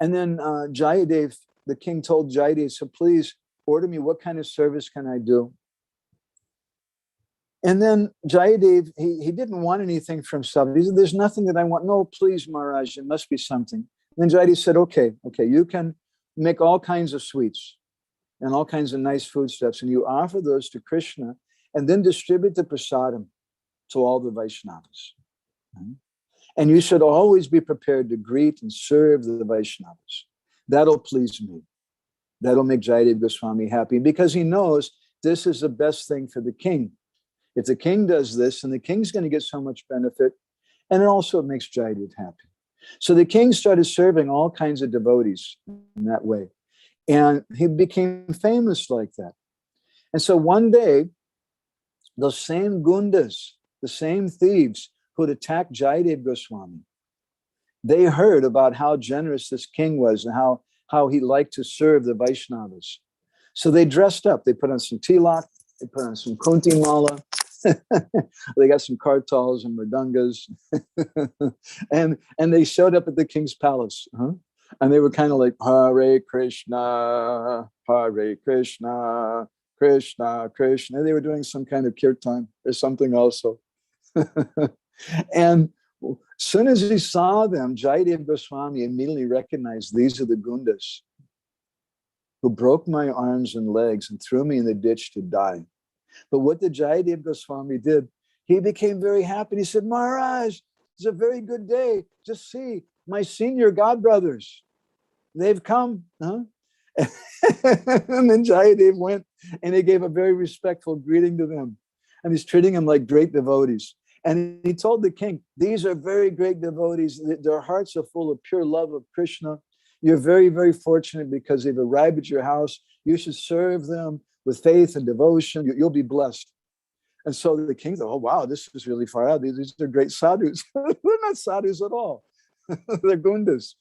Speaker 1: And then Jayadev, the king told Jayadev, so please order me, what kind of service can I do? And then Jayadev, he didn't want anything for himself. He said, there's nothing that I want. No, please, Maharaj, there must be something. And then Jayadev said, okay, you can make all kinds of sweets and all kinds of nice foodstuffs, and you offer those to Krishna, and then distribute the prasadam to all the Vaishnavas. And you should always be prepared to greet and serve the Vaishnavas. That'll please me. That'll make Jayadev Goswami happy, because he knows this is the best thing for the king. If the king does this, and the king's going to get so much benefit, and it also makes Jayadev happy. So the king started serving all kinds of devotees in that way. And he became famous like that. And so one day, those same gundas, the same thieves who had attacked Jayadev Goswami, they heard about how generous this king was and how he liked to serve the Vaishnavas. So they dressed up. They put on some tilak, they put on some kunti mala, they got some kartals and mridangas, and they showed up at the king's palace. And they were kind of like, Hare Krishna, Krishna, Krishna. And they were doing some kind of kirtan or something also. And as soon as he saw them, Jayadev Goswami immediately recognized these are the gundas who broke my arms and legs and threw me in the ditch to die. But what the Jayadev Goswami did, he became very happy. He said, Maharaj, it's a very good day. Just see, my senior godbrothers, they've come. And then Jayadev went and he gave a very respectful greeting to them. And he's treating them like great devotees. And he told the king, these are very great devotees. Their hearts are full of pure love of Krishna. You're very, very fortunate because they've arrived at your house. You should serve them with faith and devotion. You'll be blessed. And so the king thought, oh, wow, this is really far out. These are great sadhus. They're not sadhus at all. They're gundas,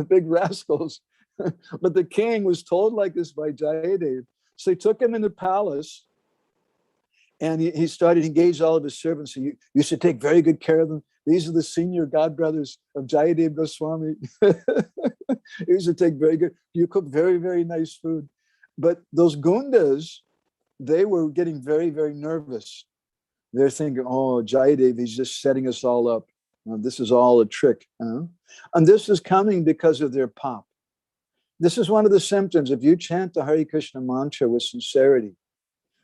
Speaker 1: big rascals. But the king was told like this by Jayadev. So he took him in the palace, and he started to engage all of his servants. So you should take very good care of them. These are the senior godbrothers of Jayadev Goswami. You should take very good. You cook very, very nice food. But those gundas, they were getting very, very nervous. They're thinking, oh, Jayadev, he's just setting us all up. This is all a trick. And this is coming because of their pop. This is one of the symptoms. If you chant the Hare Krishna mantra with sincerity,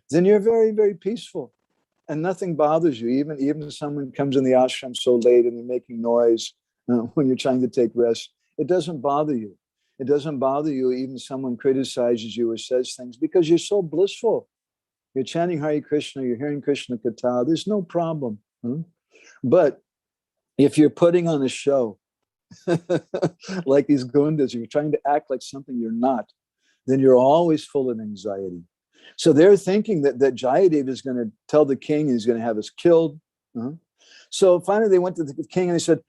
Speaker 1: then you're very, very peaceful. And nothing bothers you. Even someone comes in the ashram so late and they're making noise when you're trying to take rest. It doesn't bother you. It doesn't bother you even someone criticizes you or says things because you're so blissful. You're chanting Hare Krishna, you're hearing Krishna Katha, there's no problem. But if you're putting on a show, like these gundas, you're trying to act like something you're not, then you're always full of anxiety. So they're thinking that Jayadev is going to tell the king he's going to have us killed. So finally they went to the king and they said,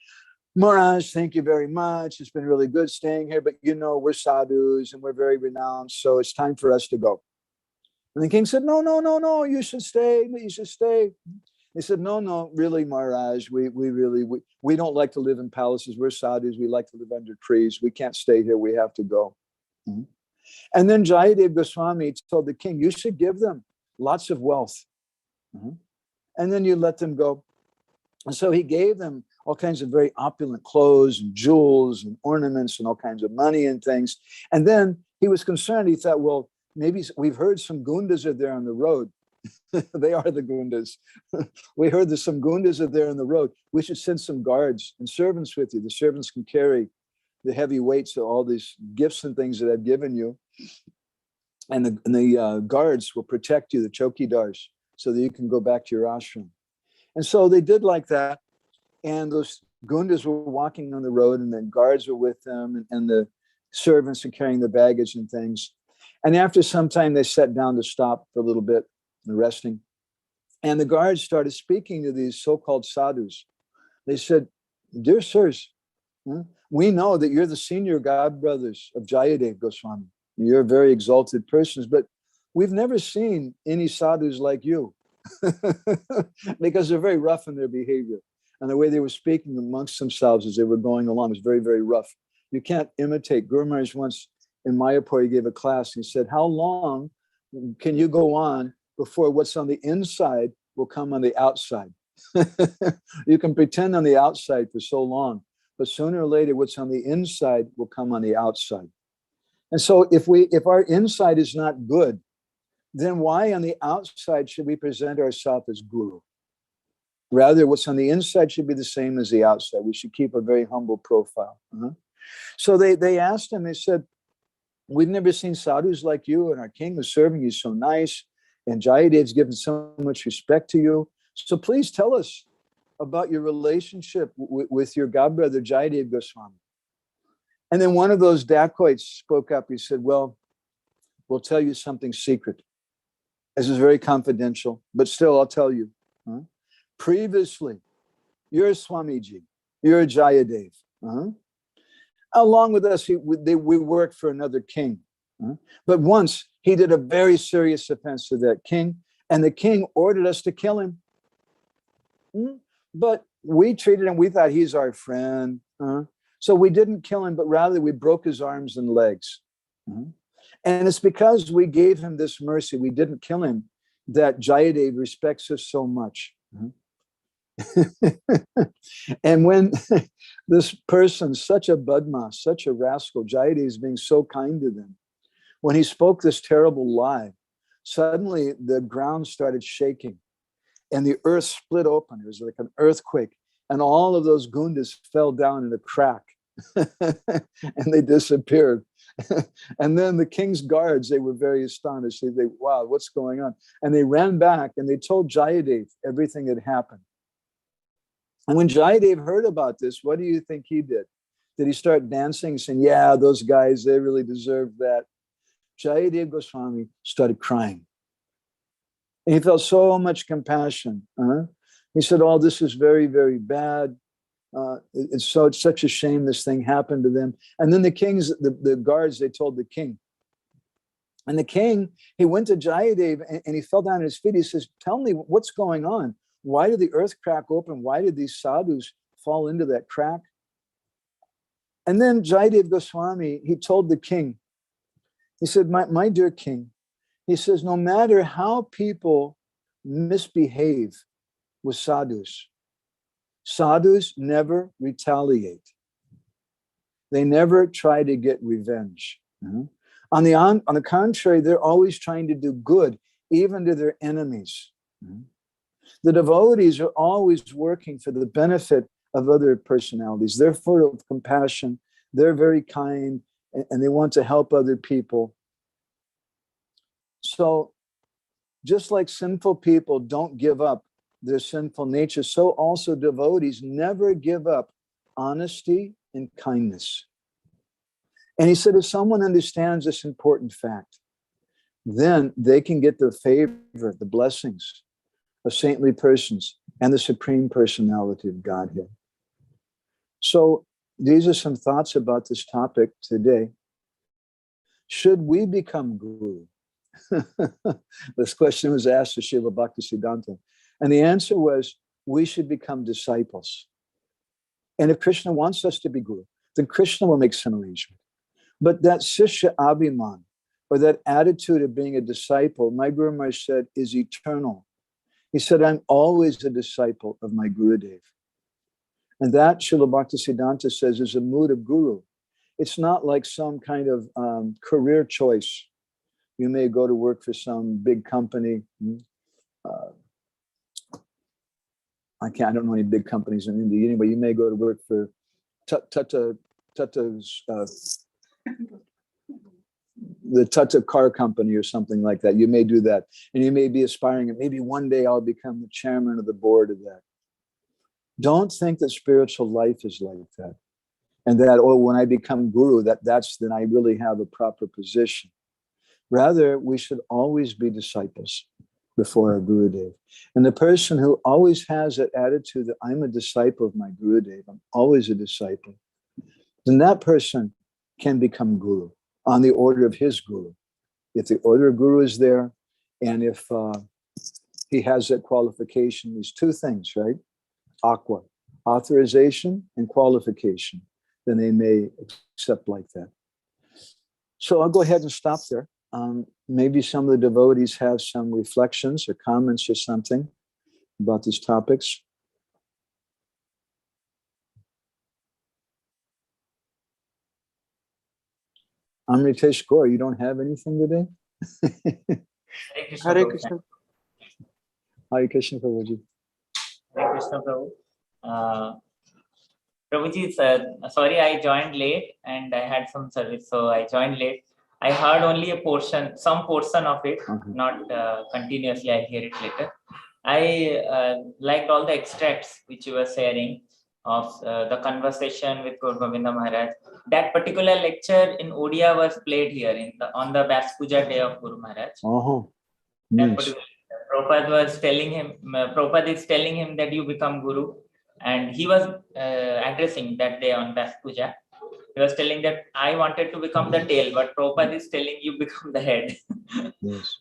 Speaker 1: Maharaj, thank you very much. It's been really good staying here, but we're sadhus and we're very renounced, so it's time for us to go. And the king said, no, you should stay. You should stay. He said, no, really, Maharaj, we don't like to live in palaces. We're sadhus. We like to live under trees. We can't stay here. We have to go. And then Jayadev Goswami told the king, you should give them lots of wealth. And then you let them go. And so he gave them all kinds of very opulent clothes and jewels and ornaments and all kinds of money and things. And then he was concerned. He thought, well, maybe we've heard some gundas are there on the road. They are the gundas. We heard that some gundas are there on the road. We should send some guards and servants with you. The servants can carry the heavy weights of all these gifts and things that I've given you. And the guards will protect you, the chokidars, so that you can go back to your ashram. And so they did like that. And those gundas were walking on the road, and then guards were with them, and the servants are carrying the baggage and things. And after some time, they sat down to stop for a little bit, resting. And the guards started speaking to these so-called sadhus. They said, dear sirs, we know that you're the senior godbrothers of Jayadev Goswami. You're very exalted persons, but we've never seen any sadhus like you because they're very rough in their behavior. And the way they were speaking amongst themselves as they were going along was very, very rough. You can't imitate. Guru Maharaj once in Mayapur, he gave a class. He said, how long can you go on before what's on the inside will come on the outside? You can pretend on the outside for so long, but sooner or later, what's on the inside will come on the outside. And so if our inside is not good, then why on the outside should we present ourselves as guru? Rather, what's on the inside should be the same as the outside. We should keep a very humble profile. So they asked him, they said, we've never seen sadhus like you, and our king was serving you so nice, and Jayadev's given so much respect to you. So please tell us about your relationship with your godbrother, Jayadev Goswami. And then one of those dacoits spoke up. He said, well, we'll tell you something secret. This is very confidential, but still I'll tell you. Previously, you're Swamiji, you're Jayadev. Along with us, we worked for another king. But once he did a very serious offense to that king, and the king ordered us to kill him. But we treated him, we thought he's our friend. So we didn't kill him, but rather we broke his arms and legs. And it's because we gave him this mercy, we didn't kill him, that Jayadev respects us so much. And when this person, such a badmas, such a rascal, Jayadev is being so kind to them, when he spoke this terrible lie, suddenly the ground started shaking and the earth split open. It was like an earthquake, and all of those gundas fell down in a crack and they disappeared. And then the king's guards, they were very astonished. They, wow, what's going on? And they ran back and they told Jayadev everything had happened. And when Jayadev heard about this, what do you think he did? Did he start dancing, saying, yeah, those guys, they really deserve that? Jayadev Goswami started crying. And he felt so much compassion. He said, oh, this is very, very bad. It's such a shame this thing happened to them. And then the guards, they told the king. And the king, he went to Jayadev and he fell down at his feet. He says, tell me what's going on. Why did the earth crack open? Why did these sadhus fall into that crack? And then Jayadev Goswami, he told the king, he said, my dear king, he says, no matter how people misbehave with sadhus, sadhus never retaliate. They never try to get revenge. On the contrary, they're always trying to do good, even to their enemies. The devotees are always working for the benefit of other personalities. They're full of compassion. They're very kind, and they want to help other people. So just like sinful people don't give up their sinful nature, so also devotees never give up honesty and kindness. And he said, if someone understands this important fact, then they can get the favor, the blessings of saintly persons and the Supreme Personality of Godhead. So these are some thoughts about this topic today. Should we become guru? This question was asked to Srila Bhaktisiddhanta. And the answer was, we should become disciples. And if Krishna wants us to be guru, then Krishna will make some arrangement. But that Sishya Abhiman, or that attitude of being a disciple, my Guru Maharaj said, is eternal. He said, I'm always a disciple of my Gurudev. And that, Srila Bhaktisiddhanta says, is a mood of guru. It's not like some kind of career choice. You may go to work for some big company. I don't know any big companies in India. Anyway, you may go to work for Tata's, the Tata car company or something like that. You may do that. And you may be aspiring, and maybe one day I'll become the chairman of the board of that. Don't think that spiritual life is like that. And that, oh, when I become guru, then I really have a proper position. Rather, we should always be disciples before our Gurudev. And the person who always has that attitude that I'm a disciple of my Gurudev, I'm always a disciple, then that person can become guru on the order of his guru. If the order of guru is there, and if he has that qualification, these two things, right? Aqua, authorization and qualification, then they may accept like that. So I'll go ahead and stop there. Maybe some of the devotees have some reflections or comments or something about these topics. Amritesh Kaur, you don't have anything today?
Speaker 2: Hare Krishna.
Speaker 1: Hare Krishna, Prabhuji.
Speaker 2: Hare Krishna, Prabhu. Prabhuji, sorry, I joined late and I had some service, so I joined late. I heard only some portion of it, not continuously. I hear it later. I liked all the extracts which you were sharing of the conversation with Gaur Govinda Maharaj. That particular lecture in Odia was played here on the Vyas Puja day of Guru Maharaj.
Speaker 1: Nice.
Speaker 2: Prabhupada is telling him that you become Guru, and he was addressing that day on Vyas Puja. He was telling that I wanted to become the tail, but Prabhupada is telling you become the head.
Speaker 1: Yes.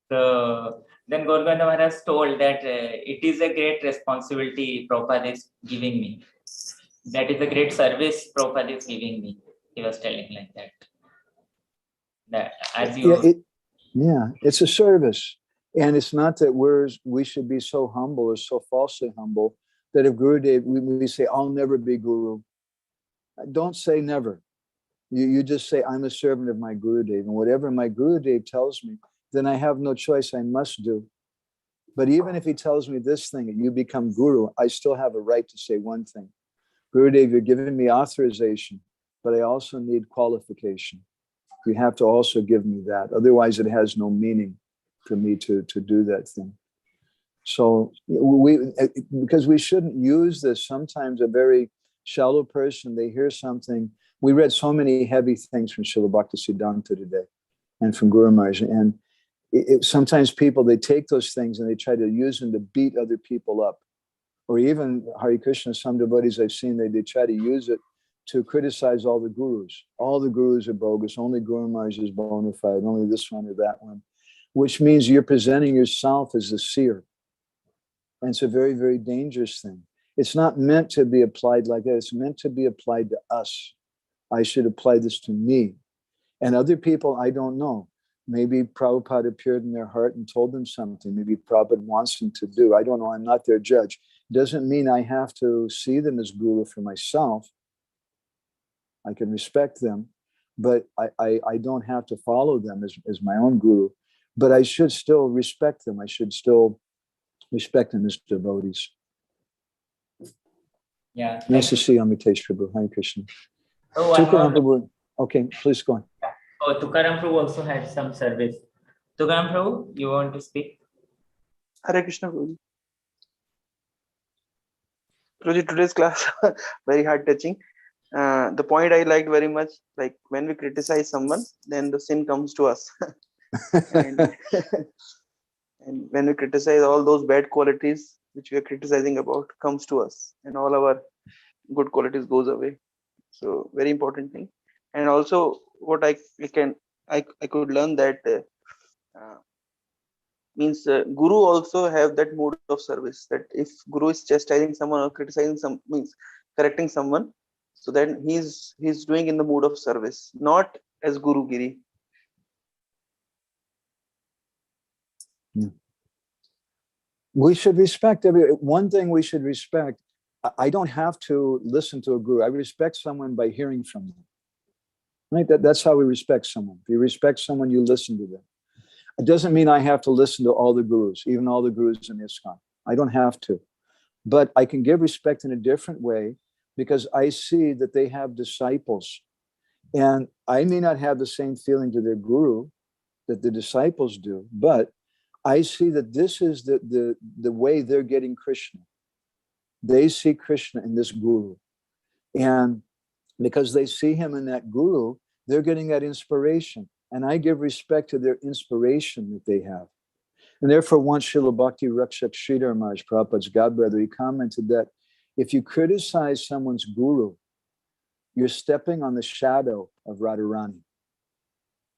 Speaker 2: So then Gaur Govinda Maharaj told that it is a great responsibility Prabhupada is giving me. That is a great service Prabhupada is giving me. He was telling like that. That as you...
Speaker 1: it's a service. And it's not that we should be so humble or so falsely humble that if Gurudev, we say, I'll never be Guru. Don't say never. You just say, I'm a servant of my Gurudev. And whatever my Gurudev tells me, then I have no choice, I must do. But even if he tells me this thing, and you become Guru, I still have a right to say one thing. Gurudev, you're giving me authorization, but I also need qualification. You have to also give me that. Otherwise, it has no meaning for me to do that thing. So because we shouldn't use this. Sometimes a very shallow person, they hear something. We read so many heavy things from Srila Bhaktisiddhanta today and from Guru Maharaj. And sometimes people, they take those things and they try to use them to beat other people up. Or even, Hare Krishna, some devotees I've seen, they try to use it to criticize all the gurus. All the gurus are bogus. Only Guru Maharaj is bona fide. Only this one or that one. Which means you're presenting yourself as the seer. And it's a very, very dangerous thing. It's not meant to be applied like that. It's meant to be applied to us. I should apply this to me. And other people, I don't know. Maybe Prabhupada appeared in their heart and told them something. Maybe Prabhupada wants them to do. I don't know. I'm not their judge. Doesn't mean I have to see them as guru for myself. I can respect them, but I don't have to follow them as my own guru. But I should still respect them. I should still respect them as devotees.
Speaker 2: Yeah.
Speaker 1: Nice to see you, Amitesh Prabhu. Hare Krishna.
Speaker 2: Oh, one
Speaker 1: Tukaram
Speaker 2: more.
Speaker 1: Prabhu. Okay, please go on.
Speaker 2: Oh, Tukaram Prabhu also had some service. Tukaram Prabhu, you want to speak?
Speaker 3: Hare Krishna, Prabhuji. Prabhuji, today's class very heart touching. The point I liked very much, like when we criticize someone, then the sin comes to us. and, and when we criticize, all those bad qualities which we are criticizing about comes to us, and all our good qualities goes away. So very important thing. And also what I could learn that means guru also have that mode of service, that if guru is chastising someone or criticizing some, means correcting someone, so then he's doing in the mood of service, not as guru giri.
Speaker 1: We should respect one thing we should respect. I don't have to listen to a guru. I respect someone by hearing from them. Right? That's how we respect someone. If you respect someone, you listen to them. It doesn't mean I have to listen to all the gurus, even all the gurus in ISKCON. I don't have to. But I can give respect in a different way because I see that they have disciples. And I may not have the same feeling to their guru that the disciples do, but I see that this is the way they're getting Krishna. They see Krishna in this guru. And because they see him in that guru, they're getting that inspiration. And I give respect to their inspiration that they have. And therefore, once Srila Bhakti Rakshak Sridhar Maharaj, Prabhupada's godbrother, he commented that if you criticize someone's guru, you're stepping on the shadow of Radharani.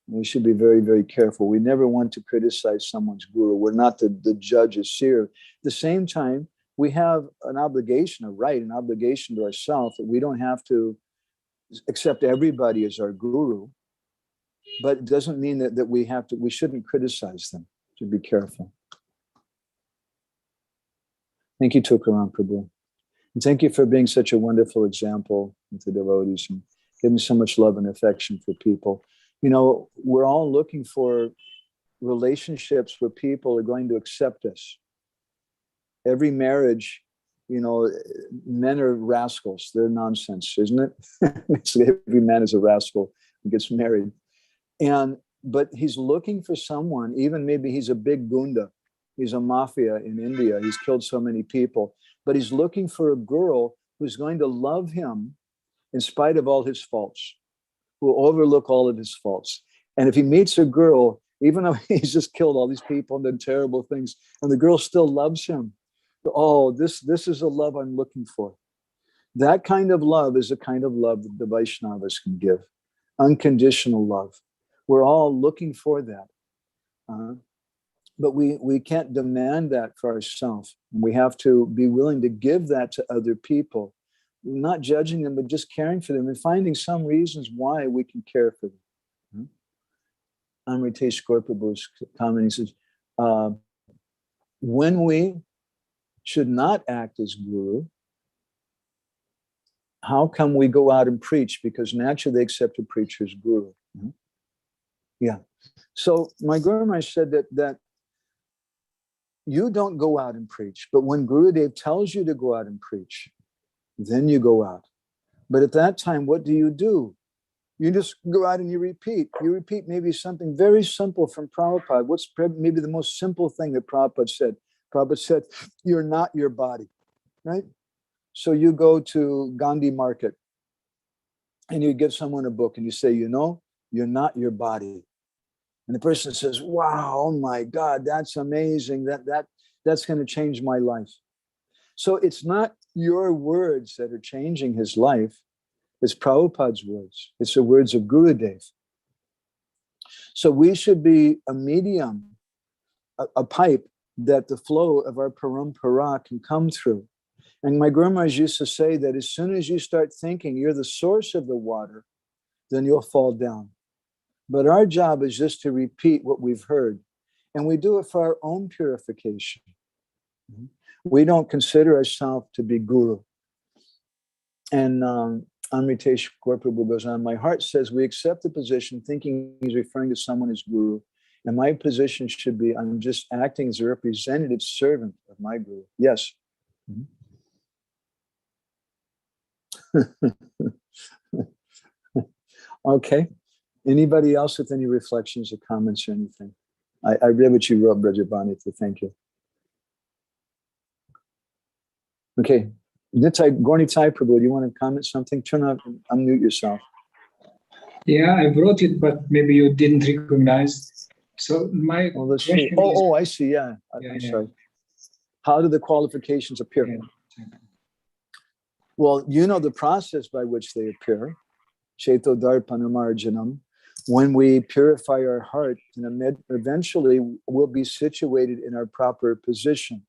Speaker 1: We should be very, very careful. We never want to criticize someone's guru. We're not the judge or seer. At the same time, we have an obligation, a right, an obligation to ourselves that we don't have to accept everybody as our guru. But it doesn't mean that we shouldn't criticize them. To be careful. Thank you, Tukaram Prabhu. And thank you for being such a wonderful example to devotees and giving so much love and affection for people. You know, we're all looking for relationships where people are going to accept us. Every marriage, you know, men are rascals. They're nonsense, isn't it? So every man is a rascal who gets married. But he's looking for someone, even maybe he's a big gunda. He's a mafia in India. He's killed so many people. But he's looking for a girl who's going to love him in spite of all his faults, who will overlook all of his faults. And if he meets a girl, even though he's just killed all these people and done terrible things, and the girl still loves him, oh, this is a love I'm looking for. That kind of love is a kind of love that the Vaishnavas can give. Unconditional love. We're all looking for that. But we can't demand that for ourselves. We have to be willing to give that to other people, not judging them, but just caring for them and finding some reasons why we can care for them. Amritesh Prabhu's comment, he says, when we should not act as guru, how come we go out and preach? Because naturally they accept a preacher's guru. Yeah. So my Guru Maharaj said that you don't go out and preach, but when Gurudev tells you to go out and preach, then you go out. But at that time, what do? You just go out and you repeat. You repeat maybe something very simple from Prabhupada. What's maybe the most simple thing that Prabhupada said? Prabhupada said, you're not your body, right? So you go to Gandhi Market and you give someone a book and you say, you know, you're not your body. And the person says, wow, oh my God, that's amazing. That's going to change my life. So it's not your words that are changing his life. It's Prabhupada's words. It's the words of Gurudev. So we should be a medium, a pipe that the flow of our parampara can come through. And my Guru Maharaj used to say that as soon as you start thinking you're the source of the water, then you'll fall down. But our job is just to repeat what we've heard. And we do it for our own purification. We don't consider ourselves to be guru. And Amritesh Prabhu goes on, my heart says we accept the position thinking he's referring to someone as guru. And my position should be, I'm just acting as a representative servant of my guru. Yes. Okay. Anybody else with any reflections or comments or anything? I read what you wrote, Brajabani, so thank you. Okay. Gornitai Prabhu, do you want to comment something? Turn on, unmute yourself.
Speaker 4: Yeah, I wrote it, but maybe you didn't recognize. So my
Speaker 1: let's see.
Speaker 4: question is,
Speaker 1: Oh, I see. Yeah. I'm sorry. How do the qualifications appear?
Speaker 4: Yeah.
Speaker 1: Well, you know the process by which they appear. Cheto Darpanamarjanam. When we purify our heart, eventually we'll be situated in our proper position.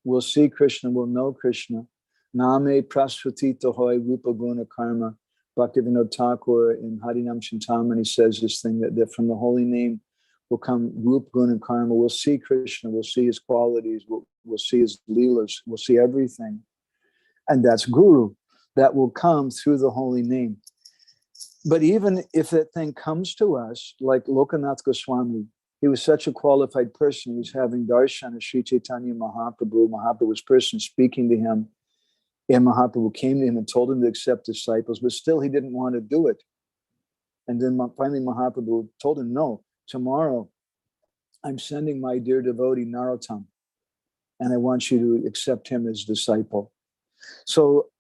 Speaker 1: We'll see Krishna, we'll know Krishna. Name prasvatita hoy rupa guna karma. Bhaktivinoda Thakur in Harinam Chintamani says this thing that from the holy name will come rupa guna karma. We'll see Krishna, we'll see his qualities, we'll see his leelas, we'll see everything. And that's Guru. That will come through the holy name. But even if that thing comes to us, like Lokanath Goswami, he was such a qualified person. He was having darshan of Sri Chaitanya Mahaprabhu. Mahaprabhu's person speaking to him. And Mahaprabhu came to him and told him to accept disciples, but still he didn't want to do it. And then finally Mahaprabhu told him, no, tomorrow I'm sending my dear devotee Narottam, and I want you to accept him as disciple. So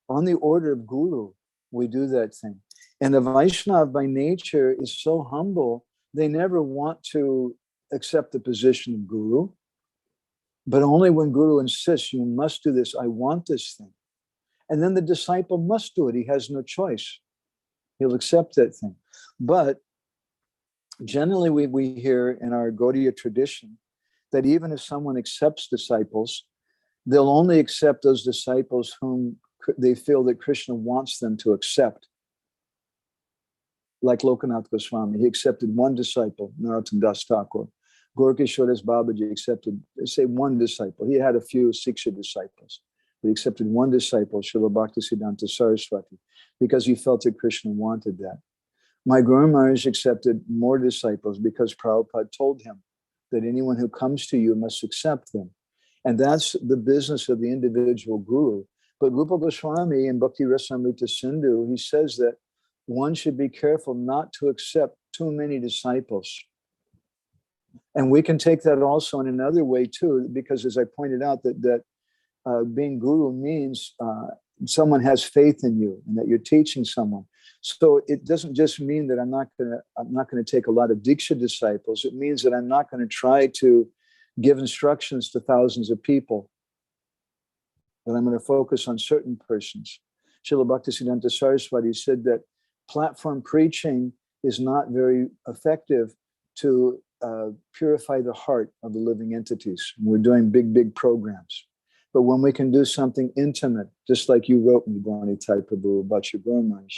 Speaker 1: on the order of Guru, we do that thing. And the Vaishnava by nature is so humble, they never want to accept the position of Guru. But only when Guru insists, you must do this, I want this thing. And then the disciple must do it. He has no choice. He'll accept that thing. But generally we hear in our Gaudiya tradition that even if someone accepts disciples, they'll only accept those disciples whom they feel that Krishna wants them to accept. Like Lokanath Goswami, he accepted one disciple, Narottam Das Thakur. Gorkishore Babaji accepted, say, one disciple. He had a few Siksha disciples, but he accepted one disciple, Srila Bhaktisiddhanta Saraswati, because he felt that Krishna wanted that. My Guru Maharaj accepted more disciples because Prabhupada told him that anyone who comes to you must accept them. And that's the business of the individual guru. But Rupa Goswami in Bhakti Rasamrita Sindhu, he says that one should be careful not to accept too many disciples. And we can take that also in another way too, because as I pointed out, that being guru means someone has faith in you and that you're teaching someone. So it doesn't just mean that I'm not going to take a lot of Diksha disciples. It means that I'm not going to try to give instructions to thousands of people, but I'm going to focus on certain persons. Srila Bhaktisiddhanta Saraswati said that platform preaching is not very effective to purify the heart of the living entities. We're doing big programs. But when we can do something intimate, just like you wrote me, Gornitai Prabhu, about your Guru Maharaj,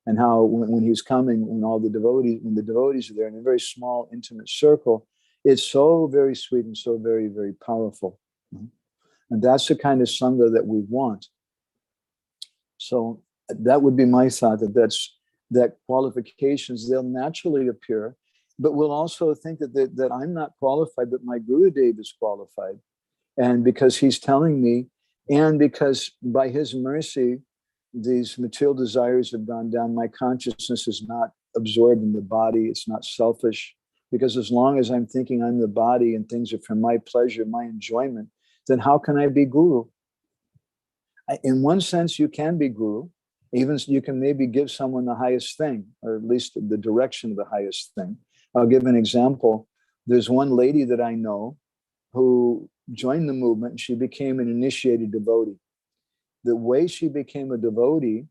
Speaker 1: and how when he's coming, when the devotees are there in a very small, intimate circle, it's so very sweet and so very, very powerful. And that's the kind of Sangha that we want. So that would be my thought, that qualifications, they'll naturally appear, but we'll also think that I'm not qualified, but my Gurudev is qualified. And because he's telling me, and because by his mercy, these material desires have gone down, my consciousness is not absorbed in the body, it's not selfish. Because as long as I'm thinking I'm the body and things are for my pleasure, my enjoyment, then how can I be Guru? In one sense, you can be Guru. Even you can maybe give someone the highest thing, or at least the direction of the highest thing. I'll give an example. There's one lady that I know who joined the movement and she became an initiated devotee. The way she became a devotee,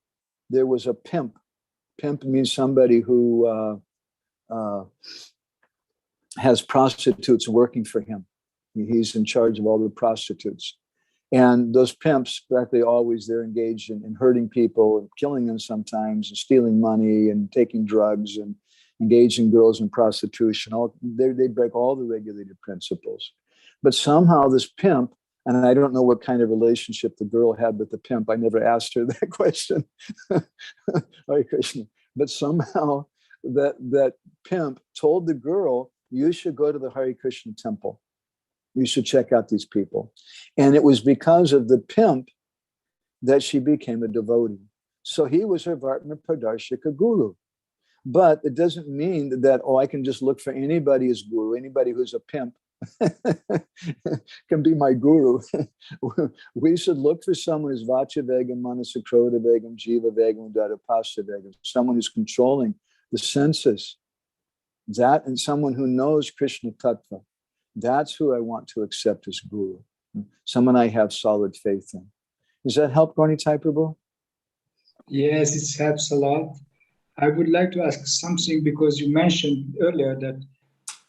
Speaker 1: there was a pimp. Pimp means somebody who has prostitutes working for him. He's in charge of all the prostitutes. And those pimps, practically always, they're engaged in hurting people and killing them sometimes and stealing money and taking drugs and engaging girls in prostitution. They break all the regulated principles. But somehow this pimp, and I don't know what kind of relationship the girl had with the pimp. I never asked her that question. Hare Krishna. But somehow that pimp told the girl you should go to the Hare Krishna temple. You should check out these people. And it was because of the pimp that she became a devotee. So he was her Vartma Pradarshika guru. But it doesn't mean that, oh, I can just look for anybody as guru, anybody who's a pimp can be my guru. We should look for someone who's Vacha Vegam, Manasakroda Vegam, Jiva Vegam, Dadapasa Vegam, someone who's controlling the senses. That, and someone who knows Krishna Tattva. That's who I want to accept as guru. Someone I have solid faith in. Does that help, Gaunitai Prabhu?
Speaker 4: Yes, it helps a lot. I would like to ask something because you mentioned earlier that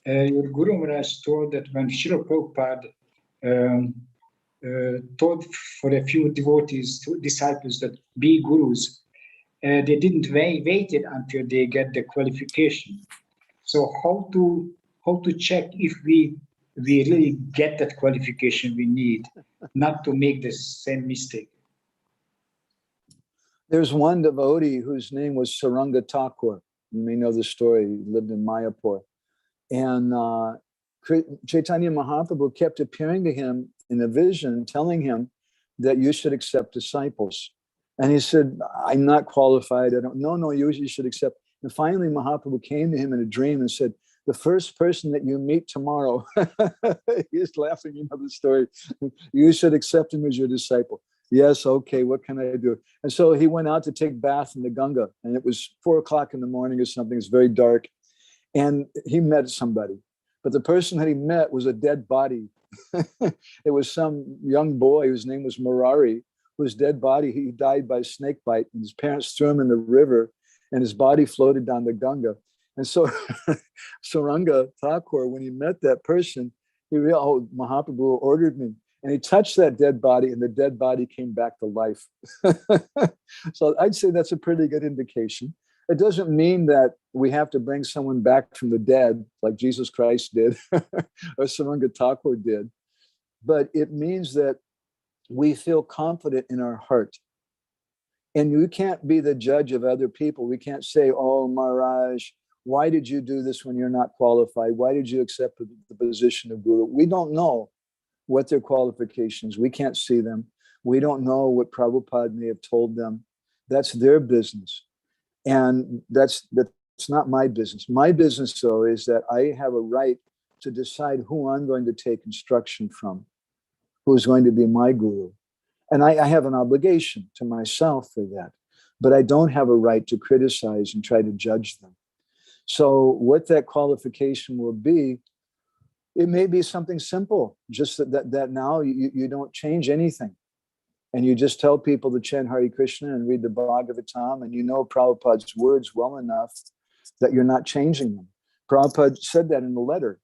Speaker 4: your Guru Maharaj told that when Srila Prabhupada told for a few devotees, disciples that be gurus, they didn't waited until they get the qualification. So how to check if we really get that qualification we need, not to make the same mistake?
Speaker 1: There's one devotee whose name was Saranga Thakur. You may know the story. He lived in Mayapur. And Chaitanya Mahaprabhu kept appearing to him in a vision, telling him that you should accept disciples. And he said, I'm not qualified. I don't know. No, you should accept. And finally, Mahaprabhu came to him in a dream and said, the first person that you meet tomorrow, he's laughing, you know the story, you should accept him as your disciple. Yes, okay, what can I do? And so he went out to take bath in the Ganga, and it was 4 o'clock in the morning or something. It's very dark. And he met somebody. But the person that he met was a dead body. It was some young boy whose name was Murari, whose dead body, he died by snake bite, and his parents threw him in the river, and his body floated down the Ganga. And so Saranga Thakur, when he met that person, he realized, oh, Mahaprabhu ordered me. And he touched that dead body, and the dead body came back to life. So I'd say that's a pretty good indication. It doesn't mean that we have to bring someone back from the dead, like Jesus Christ did, or Saranga Thakur did. But it means that we feel confident in our heart. And you can't be the judge of other people. We can't say, oh, Maharaj, why did you do this when you're not qualified? Why did you accept the position of guru? We don't know what their qualifications. We can't see them. We don't know what Prabhupada may have told them. That's their business. And that's not my business. My business, though, is that I have a right to decide who I'm going to take instruction from, who's going to be my guru. And I have an obligation to myself for that. But I don't have a right to criticize and try to judge them. So what that qualification will be, it may be something simple, just that now you don't change anything. And you just tell people to chant Hare Krishna and read the Bhagavatam, and you know Prabhupada's words well enough that you're not changing them. Prabhupada said that in the letter.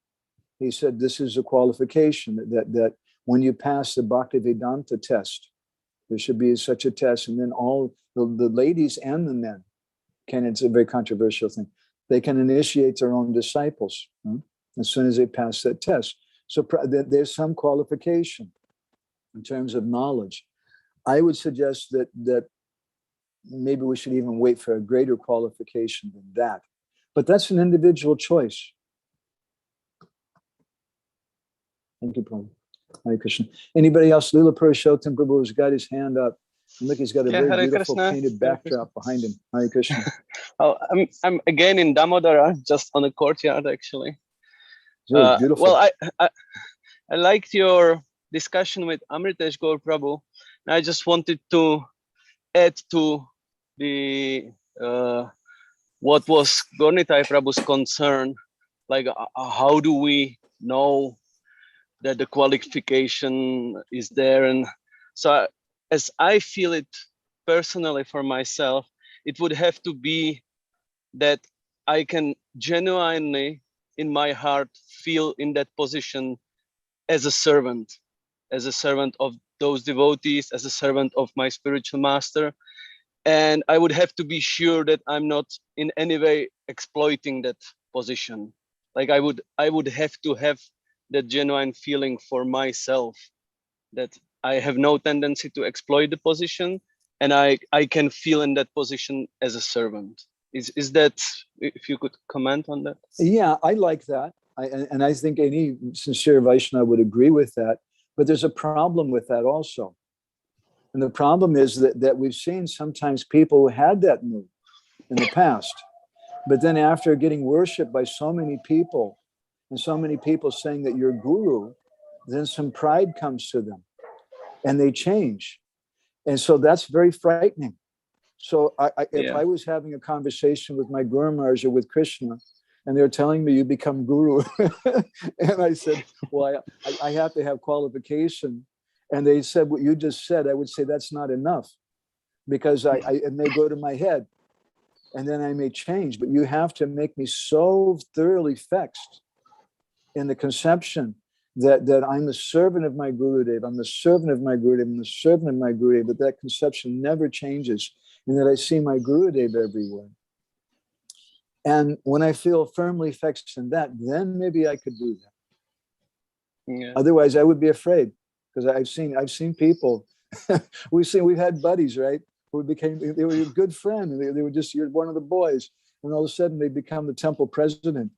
Speaker 1: He said this is a qualification, that when you pass the Bhaktivedanta test, there should be such a test, and then all the ladies and the men can, it's a very controversial thing, they can initiate their own disciples as soon as they pass that test. So there's some qualification in terms of knowledge. I would suggest that maybe we should even wait for a greater qualification than that. But that's an individual choice. Thank you, Prabhu. Hare Krishna. Anybody else? Lila Purushottam Prabhu has got his hand up. And look, he's got a very
Speaker 3: Hare
Speaker 1: beautiful
Speaker 3: Krishna.
Speaker 1: painted backdrop behind him. Hare Krishna.
Speaker 3: Oh, I'm again in Damodara, just on the courtyard, actually.
Speaker 1: Really beautiful.
Speaker 3: Well, I liked your discussion with Amritesh Gaur Prabhu. I just wanted to add to the what was Gaunitai Prabhu's concern, like how do we know that the qualification is there? And so as I feel it personally for myself, it would have to be that I can genuinely in my heart feel in that position as a servant of those devotees, as a servant of my spiritual master. And I would have to be sure that I'm not in any way exploiting that position. Like I would have to have that genuine feeling for myself that I have no tendency to exploit the position, and I can feel in that position as a servant. Is that, if you could comment on that?
Speaker 1: Yeah, I like that. and I think any sincere Vaishnava would agree with that. But there's a problem with that also. And the problem is that we've seen sometimes people who had that mood in the past, but then after getting worshipped by so many people and so many people saying that you're guru, then some pride comes to them and they change. And so that's very frightening. So if I was having a conversation with my Guru Maharaj or with Krishna, and they're telling me you become guru, and I said, well, I have to have qualification. And they said what you just said, I would say that's not enough, because it may go to my head and then I may change, but you have to make me so thoroughly vexed in the conception that I'm the servant of my Gurudev, I'm the servant of my Gurudev, I'm the servant of my Gurudev, but that conception never changes, and that I see my Gurudev everywhere. And when I feel firmly fixed in that, then maybe I could do that.
Speaker 5: Yeah.
Speaker 1: Otherwise, I would be afraid, because I've seen people. we've had buddies, right? They were a good friend, and they were just, you're one of the boys, and all of a sudden they become the temple president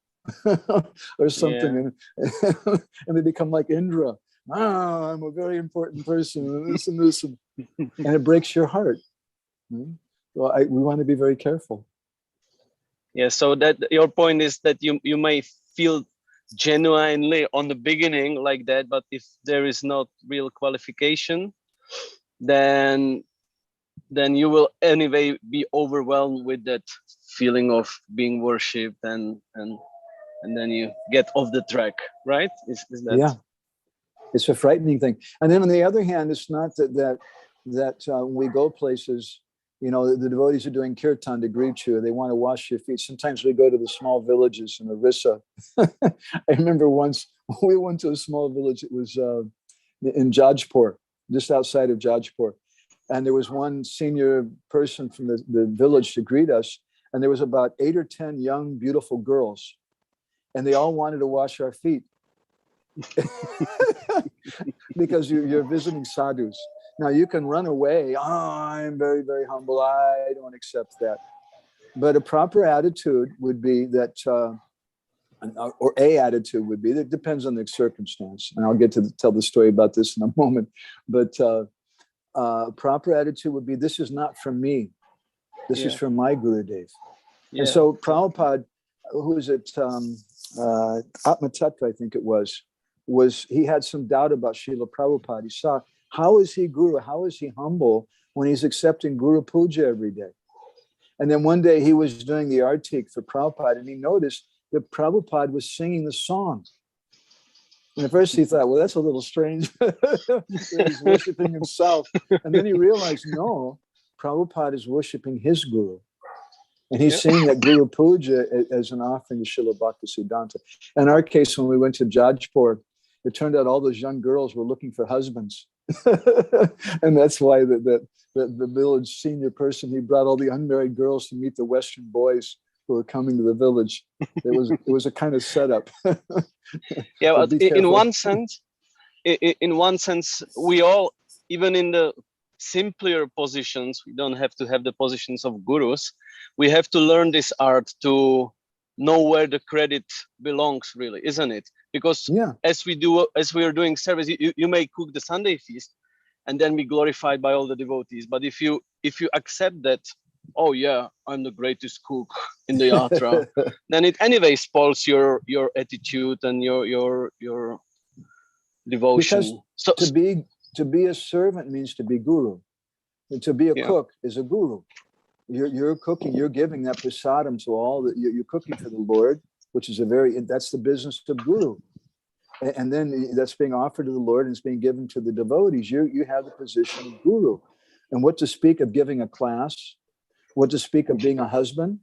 Speaker 1: or something, and they become like Indra. I'm a very important person, and this and this, and it breaks your heart. So we want to be very careful.
Speaker 5: Yeah, so that your point is that you may feel genuinely on the beginning like that, but if there is not real qualification, then you will anyway be overwhelmed with that feeling of being worshipped, and then you get off the track, right? Is that?
Speaker 1: Yeah, it's a frightening thing. And then on the other hand, it's not that when we go places, the devotees are doing kirtan to greet you. They want to wash your feet. Sometimes we go to the small villages in Orissa. I remember once we went to a small village. It was in Jajpur, just outside of Jajpur. And there was one senior person from the village to greet us. And there was about 8 or 10 young, beautiful girls. And they all wanted to wash our feet because you're visiting sadhus. Now you can run away. I'm very, very humble. I don't accept that. But a proper attitude would be that, or a attitude would be, that depends on the circumstance. And I'll get to tell the story about this in a moment. But proper attitude would be, this is not from me. This is from my Gurudev. Yeah. And so Prabhupada, who is it? Atma Tattva, I think it was he had some doubt about Srila Prabhupada. He saw, how is he guru? How is he humble when he's accepting Guru Puja every day? And then one day he was doing the artik for Prabhupada, and he noticed that Prabhupada was singing the song. And at first he thought, well, that's a little strange. He's worshiping himself. And then he realized, no, Prabhupada is worshiping his guru. And he's seeing that Guru Puja as an offering to Srila Bhaktisiddhanta. In our case, when we went to Jajpur, it turned out all those young girls were looking for husbands. And that's why the village senior person, he brought all the unmarried girls to meet the Western boys who were coming to the village. It was a kind of setup.
Speaker 5: Yeah, but in one sense, we all, even in the simpler positions, we don't have to have the positions of gurus. We have to learn this art to know where the credit belongs, really, isn't it? Because as we are doing service, you may cook the Sunday feast and then be glorified by all the devotees. But if you accept that, oh yeah, I'm the greatest cook in the yatra, then it anyway spoils your attitude and your devotion.
Speaker 1: Because to be a servant means to be guru. And to be a cook is a guru. You're cooking, you're giving that prasadam to all that you're cooking for the Lord, which is that's the business of guru. And then that's being offered to the Lord and it's being given to the devotees. You have the position of guru. And what to speak of giving a class, what to speak of being a husband,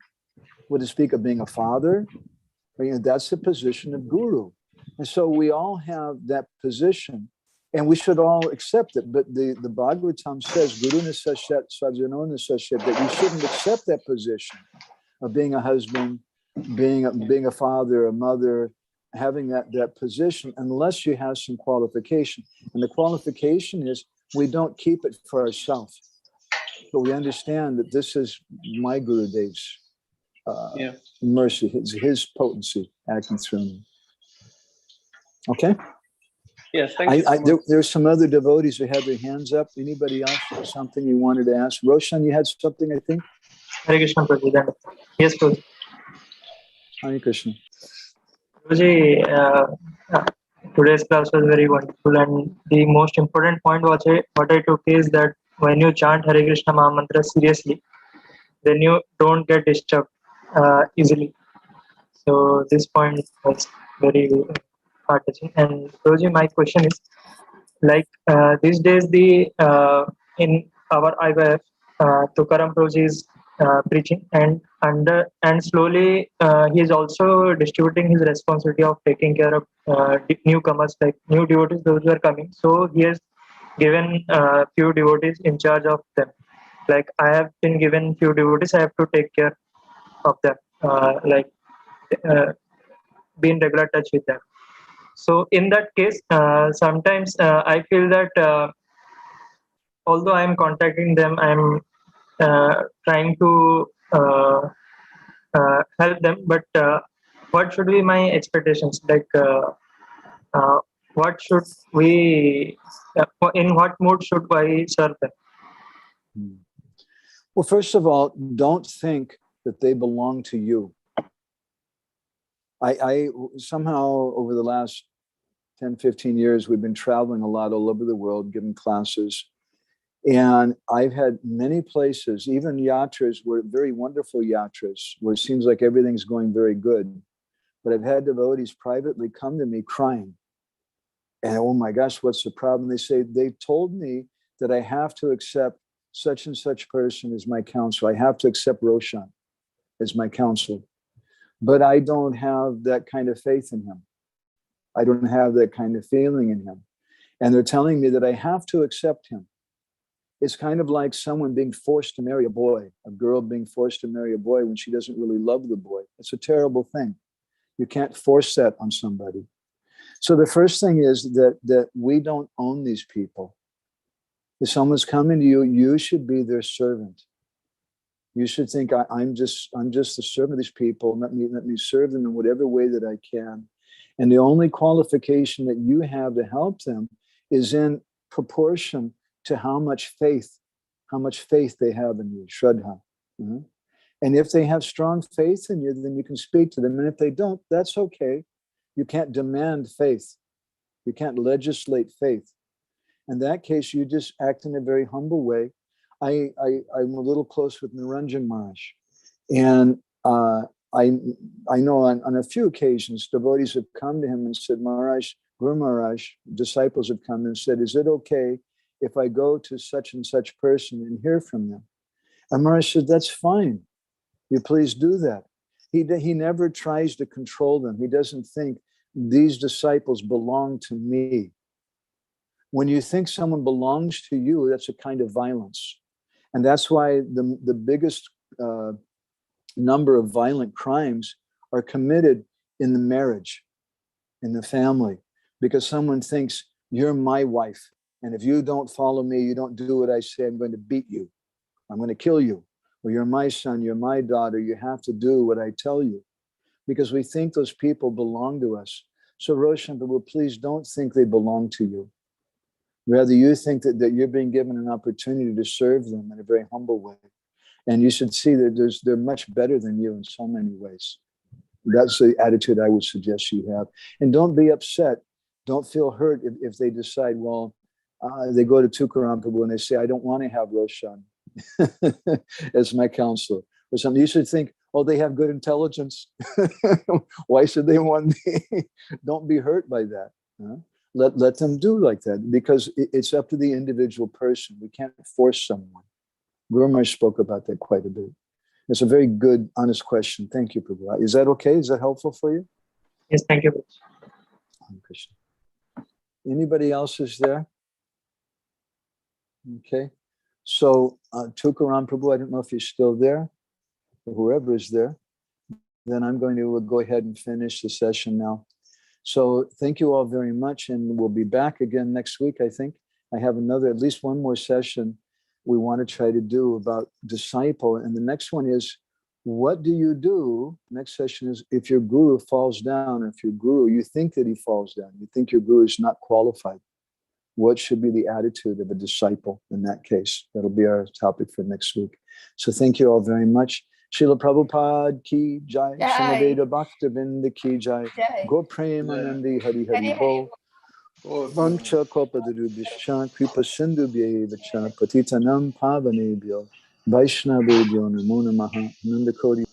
Speaker 1: what to speak of being a father, that's the position of guru. And so we all have that position. And we should all accept it. But the Bhagavatam says, Guru Nisashat, Svajano Nisashat, that we shouldn't accept that position of being a husband, being a father, a mother, having that position, unless you have some qualification. And the qualification is we don't keep it for ourselves. But we understand that this is my Gurudev's mercy, his potency acting through me. Okay.
Speaker 5: Yes, thank you so much.
Speaker 1: There's some other devotees who had their hands up. Anybody else have something you wanted to ask? Roshan, you had something, I think?
Speaker 6: Hare Krishna, Prabhu. Yes, Prabhu.
Speaker 1: Hare Krishna.
Speaker 6: Prabhuji, today's class was very wonderful, and the most important point what I took is that when you chant Hare Krishna Maha Mantra seriously, then you don't get disturbed easily. So this point was very heart-touching. And Prabhuji, my question is, like these days, in our IWF, Tukaram Prabhuji is preaching, and slowly he is also distributing his responsibility of taking care of newcomers, like new devotees, those who are coming. So he has given few devotees in charge of them. Like I have been given few devotees, I have to take care of them, be in regular touch with them. So in that case, sometimes I feel that although I'm contacting them, I'm trying to help them, but what should be my expectations? Like, what should we? In what mood should I serve them?
Speaker 1: Well, first of all, don't think that they belong to you. I somehow over the last 10, 15 years, we've been traveling a lot all over the world, giving classes. And I've had many places, even yatras, were very wonderful yatras, where it seems like everything's going very good. But I've had devotees privately come to me crying. And oh my gosh, what's the problem? They say, they told me that I have to accept such and such person as my counselor. I have to accept Roshan as my counselor. But I don't have that kind of faith in him. I don't have that kind of feeling in him. And they're telling me that I have to accept him. It's kind of like someone being forced to marry a boy, a girl being forced to marry a boy when she doesn't really love the boy. It's a terrible thing. You can't force that on somebody. So the first thing is that we don't own these people. If someone's coming to you, you should be their servant. You should think, I'm just the servant of these people. Let me serve them in whatever way that I can. And the only qualification that you have to help them is in proportion to how much faith they have in you, Shraddha. Mm-hmm. And if they have strong faith in you, then you can speak to them. And if they don't, that's okay. You can't demand faith. You can't legislate faith. In that case, you just act in a very humble way. I'm a little close with Niranjan Maharaj. And I know on a few occasions, devotees have come to him and said, Maharaj, Guru Maharaj, disciples have come and said, is it okay if I go to such and such person and hear from them? And Maharaj said, that's fine. You please do that. He never tries to control them. He doesn't think these disciples belong to me. When you think someone belongs to you, that's a kind of violence. And that's why the biggest number of violent crimes are committed in the marriage, in the family, because someone thinks you're my wife. And if you don't follow me, you don't do what I say, I'm going to beat you. I'm going to kill you. Or you're my son, you're my daughter, you have to do what I tell you. Because we think those people belong to us. So Roshan, Prabhu, please don't think they belong to you. Rather, you think that you're being given an opportunity to serve them in a very humble way. And you should see that they're much better than you in so many ways. That's the attitude I would suggest you have. And don't be upset. Don't feel hurt if they decide, well, they go to Tukaram Prabhu and they say, I don't want to have Roshan as my counselor or something. You should think, oh, they have good intelligence. Why should they want me? Don't be hurt by that. Huh? Let them do like that, because it's up to the individual person. We can't force someone. Guru Maharaj spoke about that quite a bit. It's a very good, honest question. Thank you, Prabhu. Is that okay? Is that helpful for you?
Speaker 6: Yes, thank you.
Speaker 1: Krishna. Anybody else is there? Okay. So Tukaram Prabhu, I don't know if you're still there, or whoever is there. Then I'm going to go ahead and finish the session now. So thank you all very much, and we'll be back again next week, I think. I have at least one more session we want to try to do about disciple, and the next one is what do you do? Next session is if your guru falls down, if your guru, you think that he falls down, you think your guru is not qualified, what should be the attitude of a disciple in that case? That'll be our topic for next week. So thank you all very much. Srila Prabhupada ki jai, Samaveda Bhaktavinda ki jai, Gaur Premanandi Hari Hari Bol, Vancha Kopadarubhischa, Kripa Sindhu Bhyevacha, Patitanam Pavanebhyo, Vaishnavebhyo Namo Namaha, Nanda Kodi.